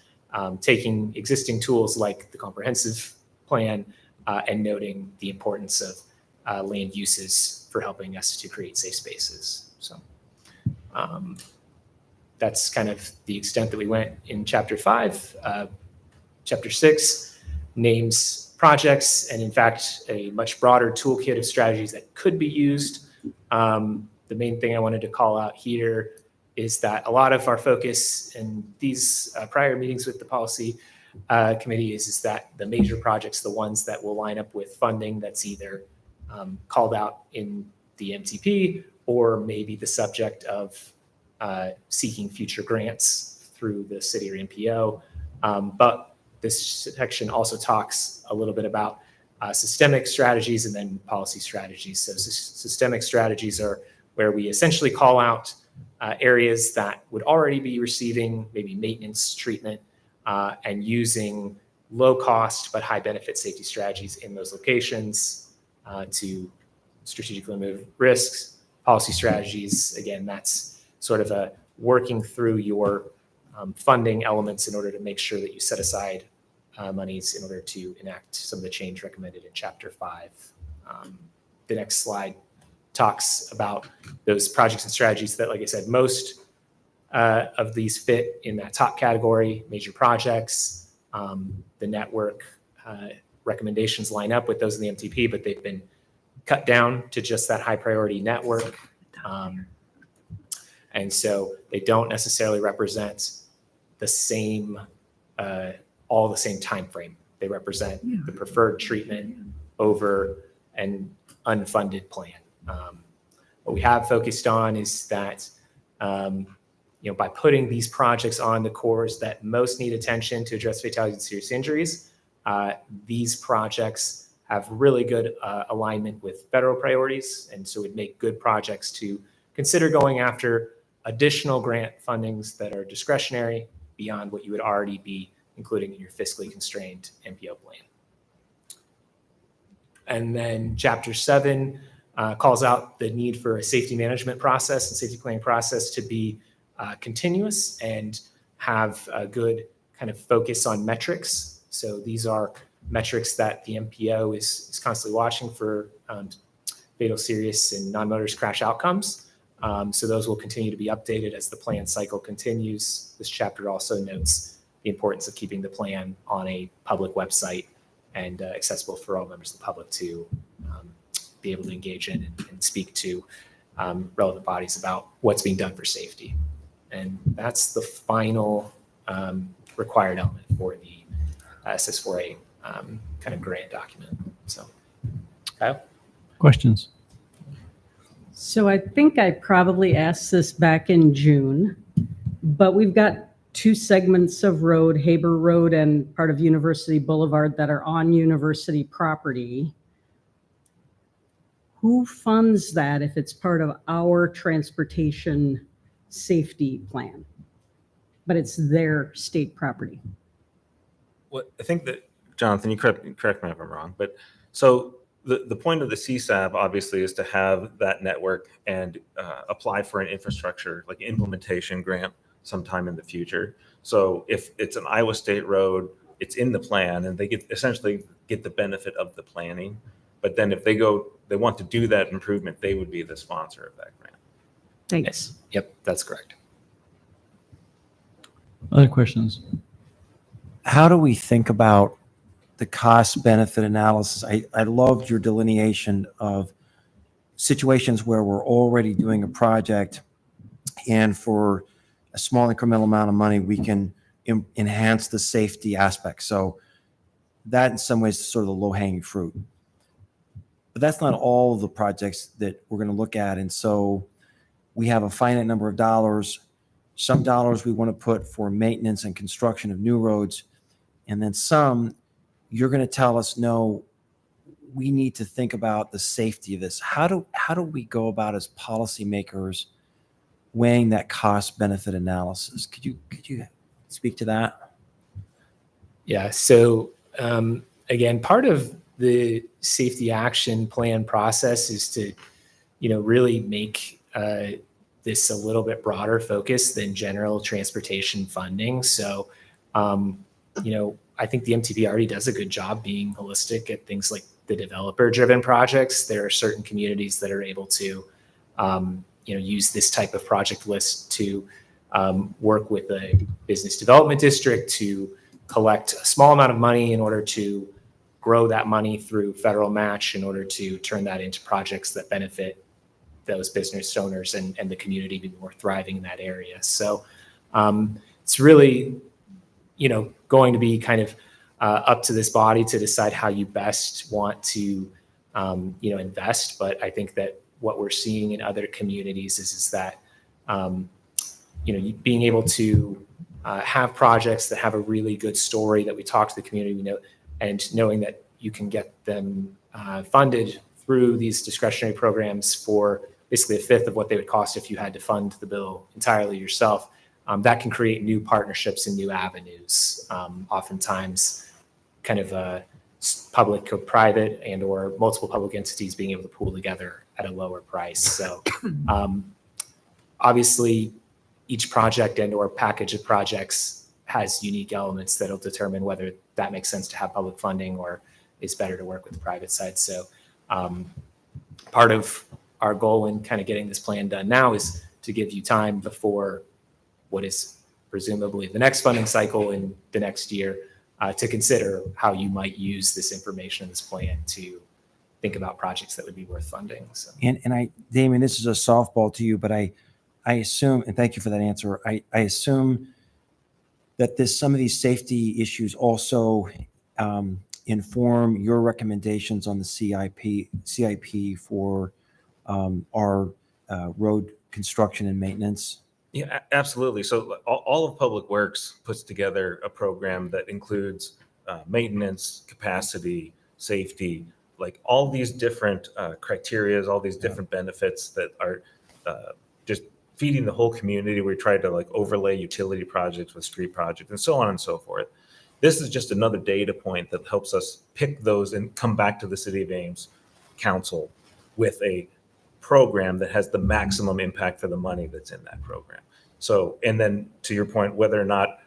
taking existing tools like the comprehensive plan and noting the importance of land uses for helping us to create safe spaces. So that's kind of the extent that we went in Chapter 5. Chapter 6 names projects, and in fact, a much broader toolkit of strategies that could be used. The main thing I wanted to call out here is that a lot of our focus in these prior meetings with the policy committee is that the major projects, the ones that will line up with funding that's either called out in the MTP or maybe the subject of seeking future grants through the city or MPO. But this section also talks a little bit about systemic strategies and then policy strategies. So systemic strategies are where we essentially call out areas that would already be receiving maybe maintenance treatment and using low cost but high benefit safety strategies in those locations to strategically remove risks. Policy strategies, again, that's sort of a working through your funding elements in order to make sure that you set aside monies in order to enact some of the change recommended in Chapter 5. The next slide talks about those projects and strategies that, like I said, most of these fit in that top category, major projects. the network recommendations line up with those in the MTP, but they've been cut down to just that high priority network. And so they don't necessarily represent the same, all the same time frame. They represent the preferred treatment over an unfunded plan. What we have focused on is that, by putting these projects on the cores that most need attention to address fatalities and serious injuries, these projects have really good alignment with federal priorities, and so would make good projects to consider going after additional grant fundings that are discretionary beyond what you would already be including in your fiscally constrained MPO plan. And then Chapter 7 calls out the need for a safety management process and safety planning process to be continuous and have a good kind of focus on metrics. So these are metrics that the MPO is constantly watching for fatal, serious, and non-motorist crash outcomes. So those will continue to be updated as the plan cycle continues. This chapter also notes the importance of keeping the plan on a public website and accessible for all members of the public to be able to engage in and speak to relevant bodies about what's being done for safety. And that's the final required element for the SS4A kind of grant document. So, Kyle? Questions? So I think I probably asked this back in June, but we've got two segments of road, Haber Road and part of University Boulevard, that are on university property. Who funds that if it's part of our transportation safety plan, but it's their state property? Well, I think that, Jonathan, you correct me if I'm wrong, but so the point of the CSAB obviously is to have that network and apply for an infrastructure, like implementation grant sometime in the future. So if it's an Iowa State road, it's in the plan and they essentially get the benefit of the planning. But then if they want to do that improvement, they would be the sponsor of that grant. Thanks. Yep, that's correct. Other questions? How do we think about the cost benefit analysis? I loved your delineation of situations where we're already doing a project and for a small incremental amount of money, we can enhance the safety aspect. So that in some ways is sort of the low hanging fruit. But that's not all of the projects that we're going to look at. And so we have a finite number of dollars. Some dollars we want to put for maintenance and construction of new roads. And then some, you're going to tell us, no, we need to think about the safety of this. How do we go about as policymakers weighing that cost benefit analysis? Could you speak to that? Yeah. So again, part of the safety action plan process is to, really make this a little bit broader focus than general transportation funding. So, I think the MTP already does a good job being holistic at things like the developer-driven projects. There are certain communities that are able to, use this type of project list to work with a business development district to collect a small amount of money in order to grow that money through federal match in order to turn that into projects that benefit those business owners and the community be more thriving in that area. So it's really, going to be kind of up to this body to decide how you best want to, invest. But I think that what we're seeing in other communities is that, being able to have projects that have a really good story that we talk to the community, and knowing that you can get them funded through these discretionary programs for basically a fifth of what they would cost if you had to fund the bill entirely yourself. That can create new partnerships and new avenues. Oftentimes, kind of a public or private and or multiple public entities being able to pool together at a lower price. So obviously, each project and or package of projects has unique elements that'll determine whether that makes sense to have public funding or is better to work with the private side. So part of our goal in kind of getting this plan done now is to give you time before what is presumably the next funding cycle in the next year to consider how you might use this information in this plan to think about projects that would be worth funding. So. And Damon, this is a softball to you, but I assume, and thank you for that answer. I assume that some of these safety issues also inform your recommendations on the CIP for our road construction and maintenance. Yeah, absolutely. So all of Public Works puts together a program that includes maintenance, capacity, safety, like all these different criteria, all these different benefits that are just feeding the whole community. We try to like overlay utility projects with street projects and so on and so forth. This is just another data point that helps us pick those and come back to the City of Ames Council with a program that has the maximum impact for the money that's in that program. So, and then to your point, whether or not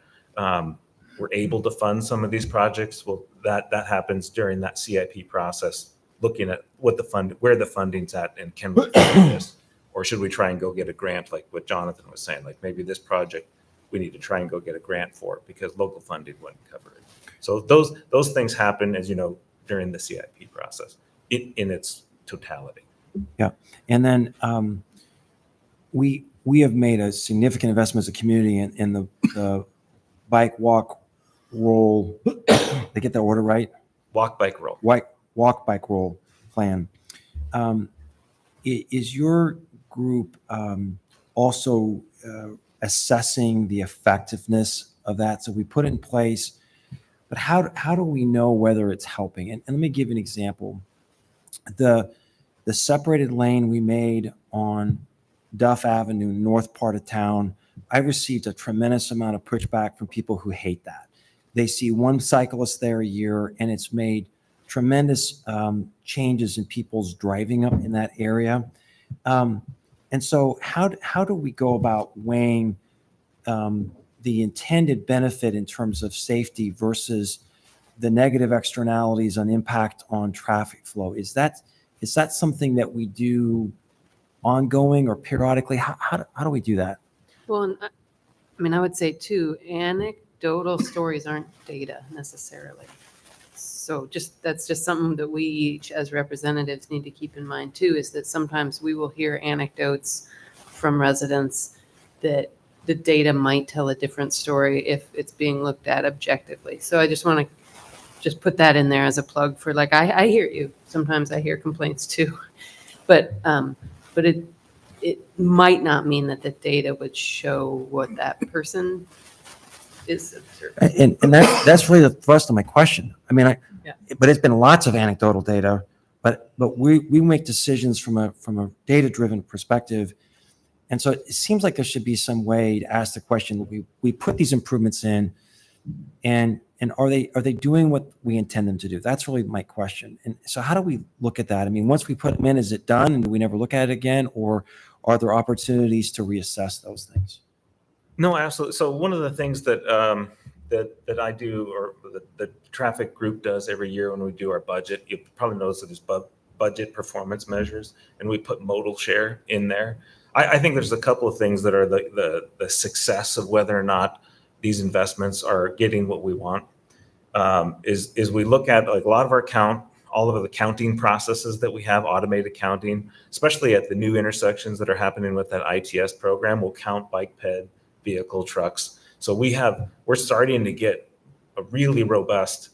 we're able to fund some of these projects, well, that happens during that CIP process, looking at what where the funding's at, and can we fund this, or should we try and go get a grant, like what Jonathan was saying, like maybe this project we need to try and go get a grant for it because local funding wouldn't cover it. So those things happen, as you know, during the CIP process in its totality. Yeah, and then we have made a significant investment as a community in the bike, walk, roll. They get that order right? Walk, bike, roll. Walk, bike, roll plan. Is your group also assessing the effectiveness of that? So we put it in place, but how do we know whether it's helping? And let me give you an example. The separated lane we made on Duff Avenue, north part of town, I received a tremendous amount of pushback from people who hate that. They see one cyclist there a year, and it's made tremendous changes in people's driving up in that area. And so how do we go about weighing the intended benefit in terms of safety versus the negative externalities on impact on traffic flow? Is that something that we do ongoing or periodically? How do we do that? Well, and I mean, I would say too, anecdotal stories aren't data necessarily. So that's just something that we each as representatives need to keep in mind too, is that sometimes we will hear anecdotes from residents that the data might tell a different story if it's being looked at objectively. So I just want to just put that in there as a plug for, like, I hear you. Sometimes I hear complaints too, but it might not mean that the data would show what that person is observing. And that's really the thrust of my question. I mean, Yeah. But it's been lots of anecdotal data, but we make decisions from a data-driven perspective. And so it seems like there should be some way to ask the question, we put these improvements in, and are they doing what we intend them to do? That's really my question. And so how do we look at that? I mean, once we put them in, is it done and do we never look at it again, or are there opportunities to reassess those things? No, absolutely. So one of the things that that I do, or the traffic group does every year when we do our budget, you probably notice that there's budget performance measures, and we put modal share in there. I think there's a couple of things that are the success of whether or not these investments are getting what we want. Is we look at, like, a lot of our all of the counting processes that we have, automated counting, especially at the new intersections that are happening with that ITS program, will count bike ped, vehicle, trucks. So we're starting to get a really robust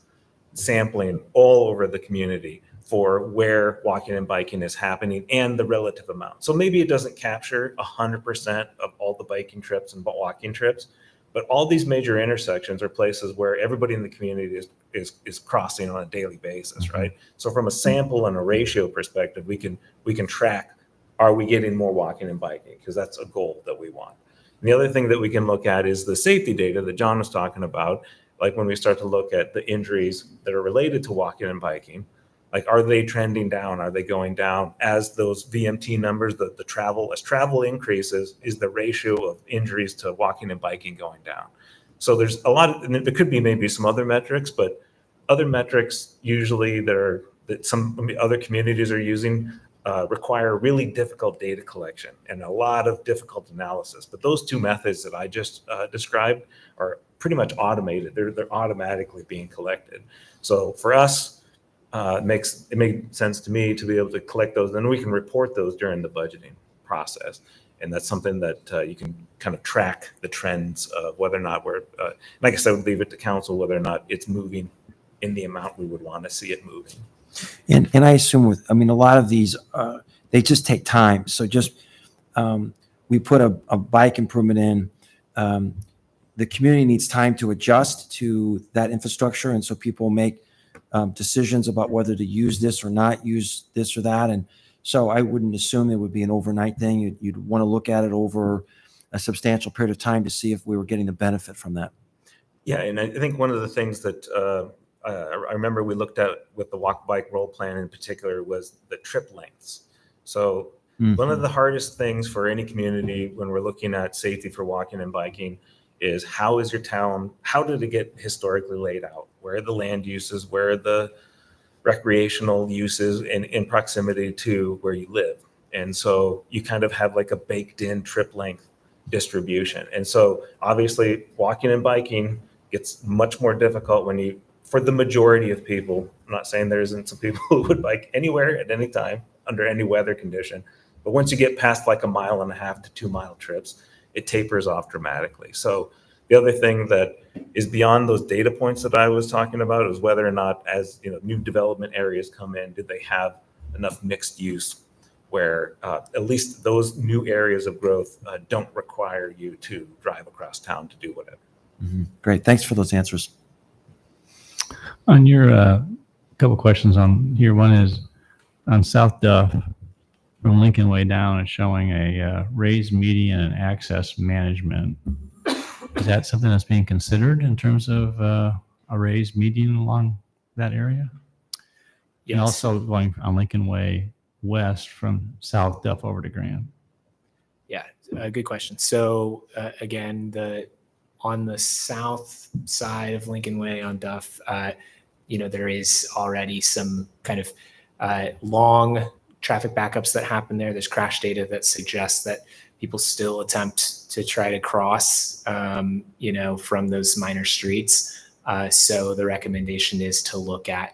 sampling all over the community for where walking and biking is happening and the relative amount. So maybe it doesn't capture 100% of all the biking trips and walking trips, but all these major intersections are places where everybody in the community is crossing on a daily basis, right? So from a sample and a ratio perspective, we can track, are we getting more walking and biking? Because that's a goal that we want. And the other thing that we can look at is the safety data that John was talking about. Like when we start to look at the injuries that are related to walking and biking, like, are they trending down? Are they going down as those VMT numbers, as travel increases, is the ratio of injuries to walking and biking going down? So there's a lot and there could be maybe some other metrics, but other metrics usually that some other communities are using require really difficult data collection and a lot of difficult analysis. But those two methods that I just described are pretty much automated. They're automatically being collected. So for us, it made sense to me to be able to collect those. Then we can report those during the budgeting process. And that's something that you can kind of track the trends of whether or not like I said, I would leave it to council whether or not it's moving in the amount we would want to see it moving. And I assume a lot of these, they just take time. So just, we put a bike improvement in, the community needs time to adjust to that infrastructure. And so people make decisions about whether to use this or not use this or that. And so I wouldn't assume it would be an overnight thing. You'd want to look at it over a substantial period of time to see if we were getting the benefit from that. Yeah, and I think one of the things that I remember we looked at with the walk, bike, roll plan in particular was the trip lengths. So one of the hardest things for any community when we're looking at safety for walking and biking is how is your town, how did it get historically laid out? Where are the land uses? Where are the recreational uses in proximity to where you live? And so you kind of have like a baked in trip length distribution. And so obviously walking and biking gets much more difficult for the majority of people. I'm not saying there isn't some people who would bike anywhere at any time under any weather condition. But once you get past like 1.5 mile to 2 mile trips, it tapers off dramatically. So the other thing that is beyond those data points that I was talking about is whether or not, as new development areas come in, did they have enough mixed use where at least those new areas of growth don't require you to drive across town to do whatever. Great. Thanks for those answers. On your couple questions on here, one is on South Duff from Lincoln Way down, it's showing a raised median and access management. Is that something that's being considered in terms of a raised median along that area? Yes. And also going on Lincoln Way west from South Duff over to Grand. Yeah, good question. So again, on the south side of Lincoln Way on Duff, there is already some kind of long traffic backups that happen there. There's crash data that suggests that people still attempt to try to cross, from those minor streets. So the recommendation is to look at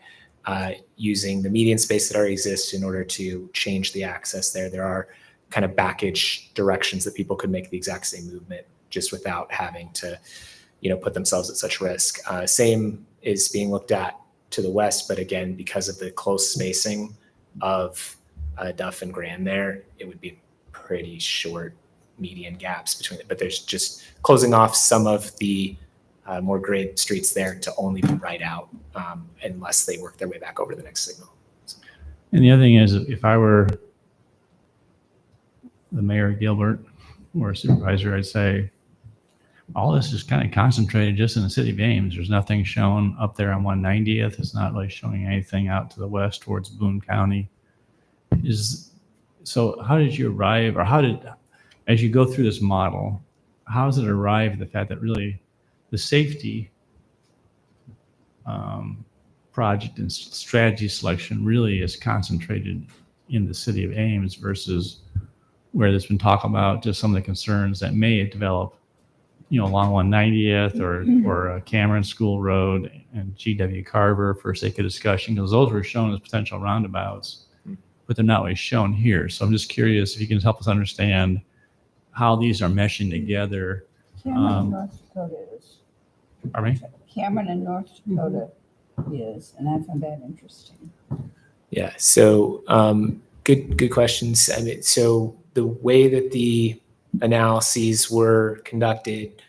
using the median space that already exists in order to change the access there. There are kind of backage directions that people could make the exact same movement just without having to, put themselves at such risk. Same is being looked at to the west, but again, because of the close spacing of Duff and Grand there, it would be pretty short median gaps between it. But there's just closing off some of the more grade streets there to only be right out unless they work their way back over the next signal. And the other thing is, if I were the mayor of Gilbert or a supervisor, I'd say all this is kind of concentrated just in the city of Ames. There's nothing shown up there on 190th. It's not really showing anything out to the west towards Boone County. So how did you arrive, or as you go through this model, how does it arrive at the fact that really the safety project and strategy selection really is concentrated in the city of Ames versus where there's been talk about just some of the concerns that may develop, along 190th or Cameron School Road and GW Carver for sake of discussion, because those were shown as potential roundabouts, but they're not always shown here. So I'm just curious if you can help us understand how these are meshing together. Cameron and North Dakota is. Pardon me? Cameron and North Dakota is, and I find that interesting. Yeah. So good questions. I mean, so the way that the analyses were conducted,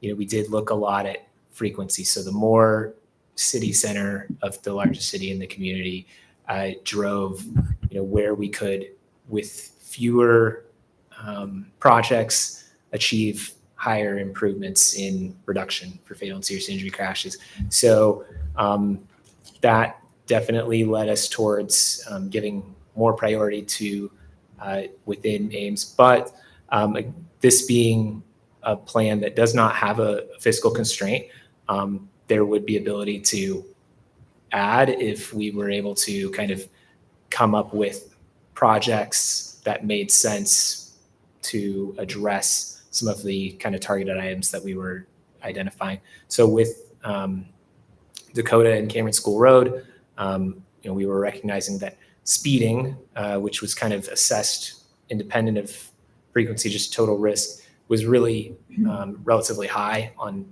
we did look a lot at frequency. So the more city center of the largest city in the community drove, where we could, with fewer projects, achieve higher improvements in reduction for fatal and serious injury crashes. So that definitely led us towards giving more priority to within Ames. But this being a plan that does not have a fiscal constraint, there would be ability to add if we were able to kind of come up with projects that made sense to address some of the kind of targeted items that we were identifying. So with Dakota and Cameron School Road, we were recognizing that speeding, which was kind of assessed independent of frequency, just total risk, was really relatively high on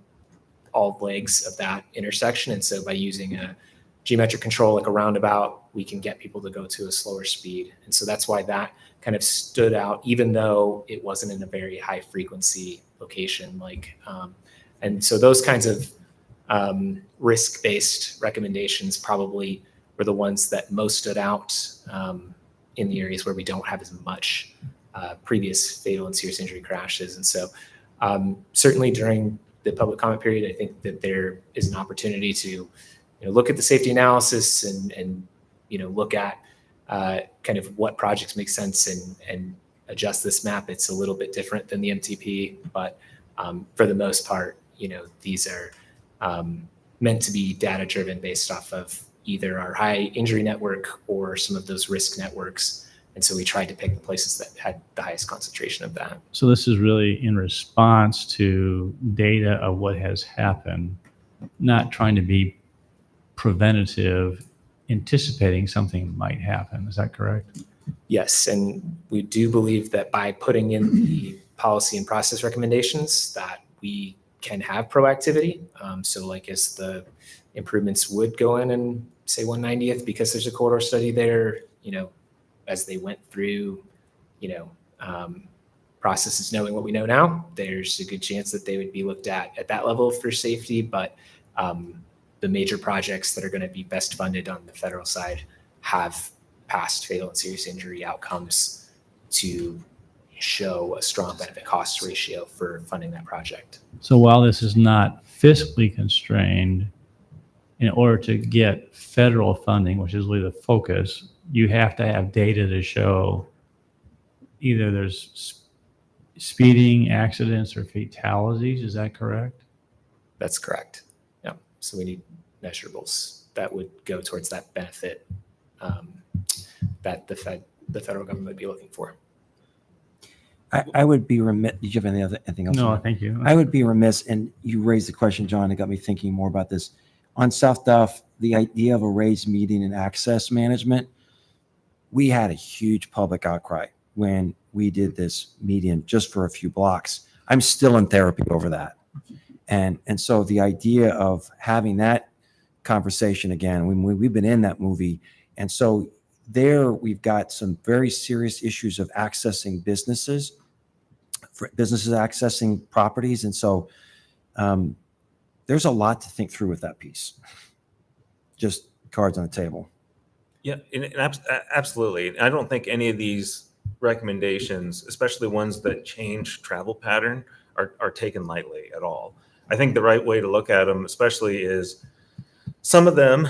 all legs of that intersection. And so by using a geometric control like a roundabout, we can get people to go to a slower speed. And so that's why that kind of stood out, even though it wasn't in a very high frequency location. And so those kinds of risk-based recommendations probably were the ones that most stood out in the areas where we don't have as much previous fatal and serious injury crashes. And so certainly during the public comment period, I think that there is an opportunity to look at the safety analysis and look at kind of what projects make sense and adjust this map. It's a little bit different than the MTP, but for the most part, these are meant to be data driven based off of either our high injury network or some of those risk networks. And so we tried to pick the places that had the highest concentration of that. So this is really in response to data of what has happened, not trying to be preventative, anticipating something might happen. Is that correct? Yes, and we do believe that by putting in the policy and process recommendations that we can have proactivity. So like as the improvements would go in and say 190th, because there's a corridor study there, as they went through, processes knowing what we know now, there's a good chance that they would be looked at that level for safety. But the major projects that are going to be best funded on the federal side have past fatal and serious injury outcomes to show a strong benefit cost ratio for funding that project. So while this is not fiscally constrained, in order to get federal funding, which is really the focus, you have to have data to show either there's speeding, accidents, or fatalities. Is that correct? That's correct. Yeah. So we need measurables that would go towards that benefit that the federal government would be looking for. I would be remiss. Did you have anything else? No, thank you. I would be remiss, and you raised the question, John, it got me thinking more about this. On South Duff, the idea of a raised median and access management, we had a huge public outcry when we did this median just for a few blocks. I'm still in therapy over that. And so the idea of having that conversation again, we've been in that movie. And so there we've got some very serious issues of accessing businesses accessing properties. And so there's a lot to think through with that piece. Just cards on the table. Yeah, absolutely. I don't think any of these recommendations, especially ones that change travel pattern, are taken lightly at all. I think the right way to look at them, especially, is some of them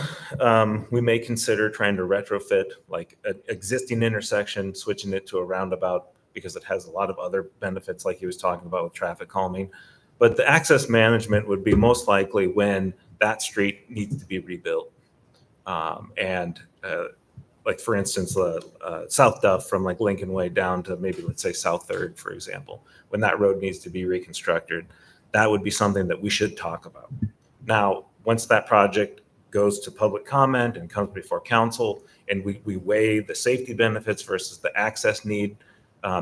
we may consider trying to retrofit, like an existing intersection, switching it to a roundabout because it has a lot of other benefits, like he was talking about with traffic calming. But the access management would be most likely when that street needs to be rebuilt. Like for instance, South Duff from like Lincoln Way down to maybe, let's say, South Third, for example, when that road needs to be reconstructed, that would be something that we should talk about. Now, once that project goes to public comment and comes before council, and we weigh the safety benefits versus the access need,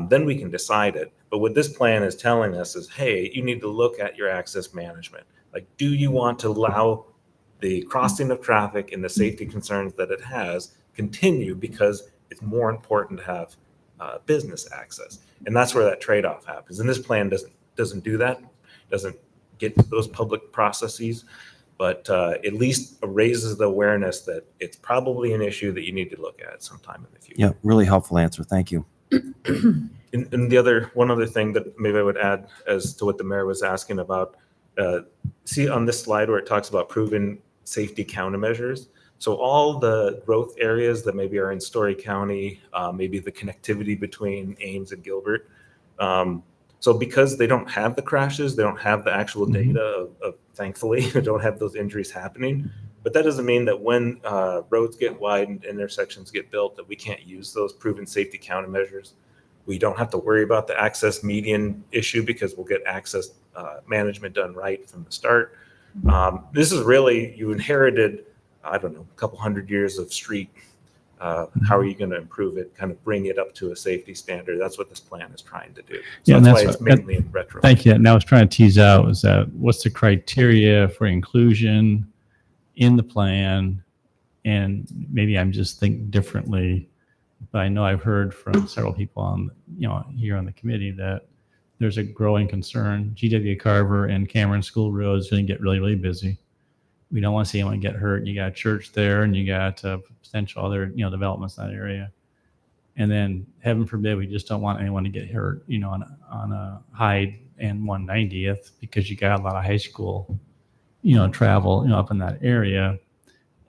then we can decide it. But what this plan is telling us is, hey, you need to look at your access management. Like, do you want to allow the crossing of traffic and the safety concerns that it has continue because it's more important to have business access? And that's where that trade-off happens. And this plan doesn't do that, doesn't get to those public processes, but at least raises the awareness that it's probably an issue that you need to look at sometime in the future. Yeah, really helpful answer. Thank you. And one other thing that maybe I would add as to what the mayor was asking about, see on this slide where it talks about proven safety countermeasures. So all the growth areas that maybe are in Story County, maybe the connectivity between Ames and Gilbert. So because they don't have the crashes, they don't have the actual data of thankfully, they don't have those injuries happening. But that doesn't mean that when roads get widened, intersections get built, that we can't use those proven safety countermeasures. We don't have to worry about the access median issue because we'll get access management done right from the start. This is really, you inherited, I don't know, a couple hundred years of street. How are you going to improve it, kind of bring it up to a safety standard? That's what this plan is trying to do. So Yeah, and that's why that's it's what- mainly in retro. Thank you. And I was trying to tease out is that what's the criteria for inclusion in the plan? And maybe I'm just thinking differently, but I know I've heard from several people on, here on the committee that there's a growing concern. GW Carver and Cameron School Road is going to get really, really busy. We don't want to see anyone get hurt. You got a church there, and you got potential other, developments in that area. And then, heaven forbid, we just don't want anyone to get hurt, on a Hyde and 190th, because you got a lot of high school, travel, up in that area.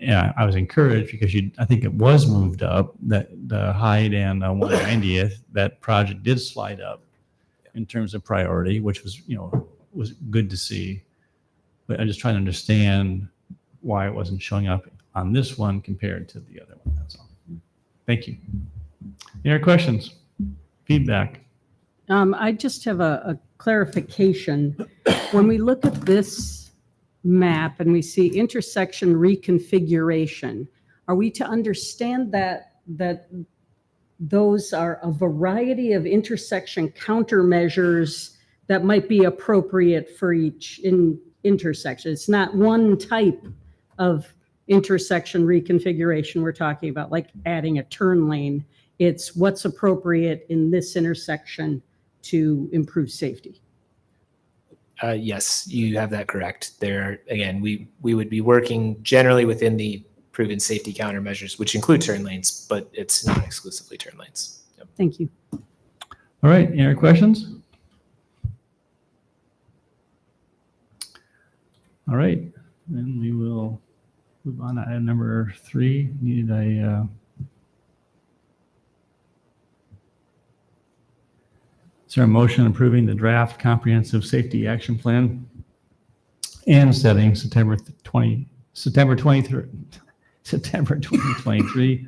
Yeah, I was encouraged because I think it was moved up, that the Hyde and 190th, that project did slide up in terms of priority, which was, was good to see. But I'm just trying to understand why it wasn't showing up on this one compared to the other one. That's all. Thank you. Any other questions? Feedback? I just have a clarification. When we look at this map and we see intersection reconfiguration, are we to understand that those are a variety of intersection countermeasures that might be appropriate for each intersection? It's not one type of intersection reconfiguration we're talking about, like adding a turn lane. It's what's appropriate in this intersection to improve safety. Yes, you have that correct. There, again, we would be working generally within the proven safety countermeasures, which include turn lanes, but it's not exclusively turn lanes. Yep. Thank you. All right, any other questions? All right, then we will move on to item number 3. Needed is there a motion approving the draft comprehensive safety action plan and setting September 2023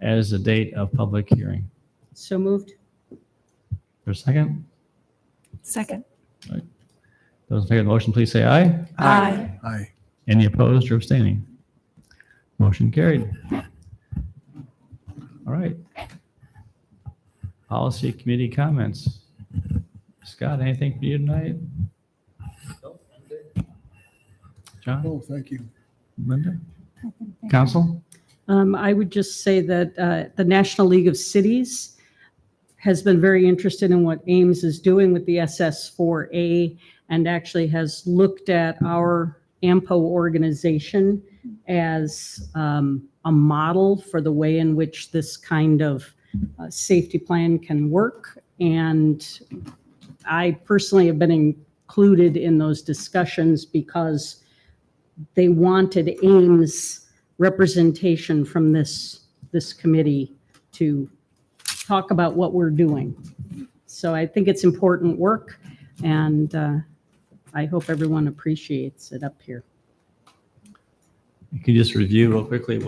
as the date of public hearing? So moved. For a second? Second. Those in favor of the motion, please say aye. Aye. Aye. Any opposed or abstaining? Motion carried. All right. Policy committee comments. Scott, anything for you tonight? John? Oh, thank you. Linda? Council? I would just say that the National League of Cities has been very interested in what Ames is doing with the SS4A and actually has looked at our AMPO organization as a model for the way in which this kind of safety plan can work. And I personally have been included in those discussions because they wanted Ames representation from this committee to talk about what we're doing. So I think it's important work, and I hope everyone appreciates it up here. You can just review real quickly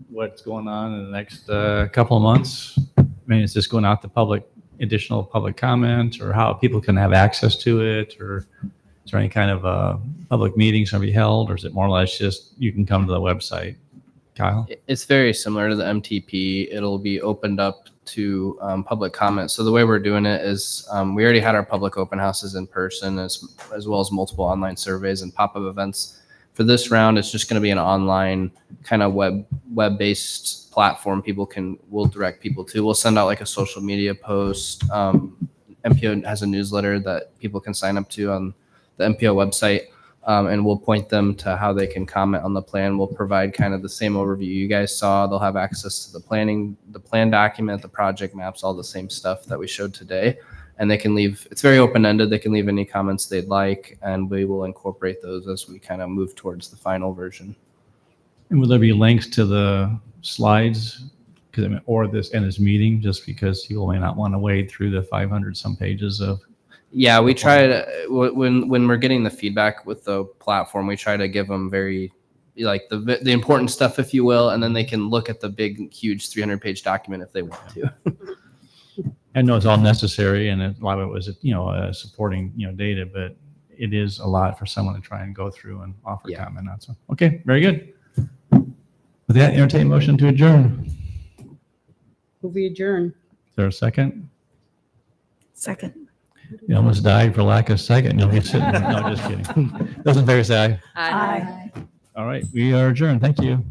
what's going on in the next couple of months. I mean, is this going out to additional public comment, or how people can have access to it, or is there any kind of public meetings going to be held, or is it more or less just you can come to the website? Kyle? It's very similar to the MTP. It'll be opened up to public comment. So the way we're doing it is we already had our public open houses in person as well as multiple online surveys and pop-up events. For this round, it's just going to be an online kind of web-based platform we'll direct people to. We'll send out like a social media post. MPO has a newsletter that people can sign up to on the MPO website. And we'll point them to how they can comment on the plan. We'll provide kind of the same overview you guys saw. They'll have access to the plan document, the project maps, all the same stuff that we showed today. And they can leave, it's very open-ended. They can leave any comments they'd like, and we will incorporate those as we kind of move towards the final version. And will there be links to the slides? Or this meeting, just because people may not want to wade through the 500 some pages of. Yeah, we try to, when we're getting the feedback with the platform, we try to give them very, like the important stuff, if you will, and then they can look at the big, huge 300-page document if they want to. I know it's all necessary and a lot of it was, supporting, data, but it is a lot for someone to try and go through and offer Yeah. comment on. So, okay, very good. With that, entertain motion to adjourn. Will we adjourn? Is there a second? Second. You almost died for lack of second. You'll be sitting there. No, just kidding. Those in favor say aye. Aye. All right, we are adjourned. Thank you.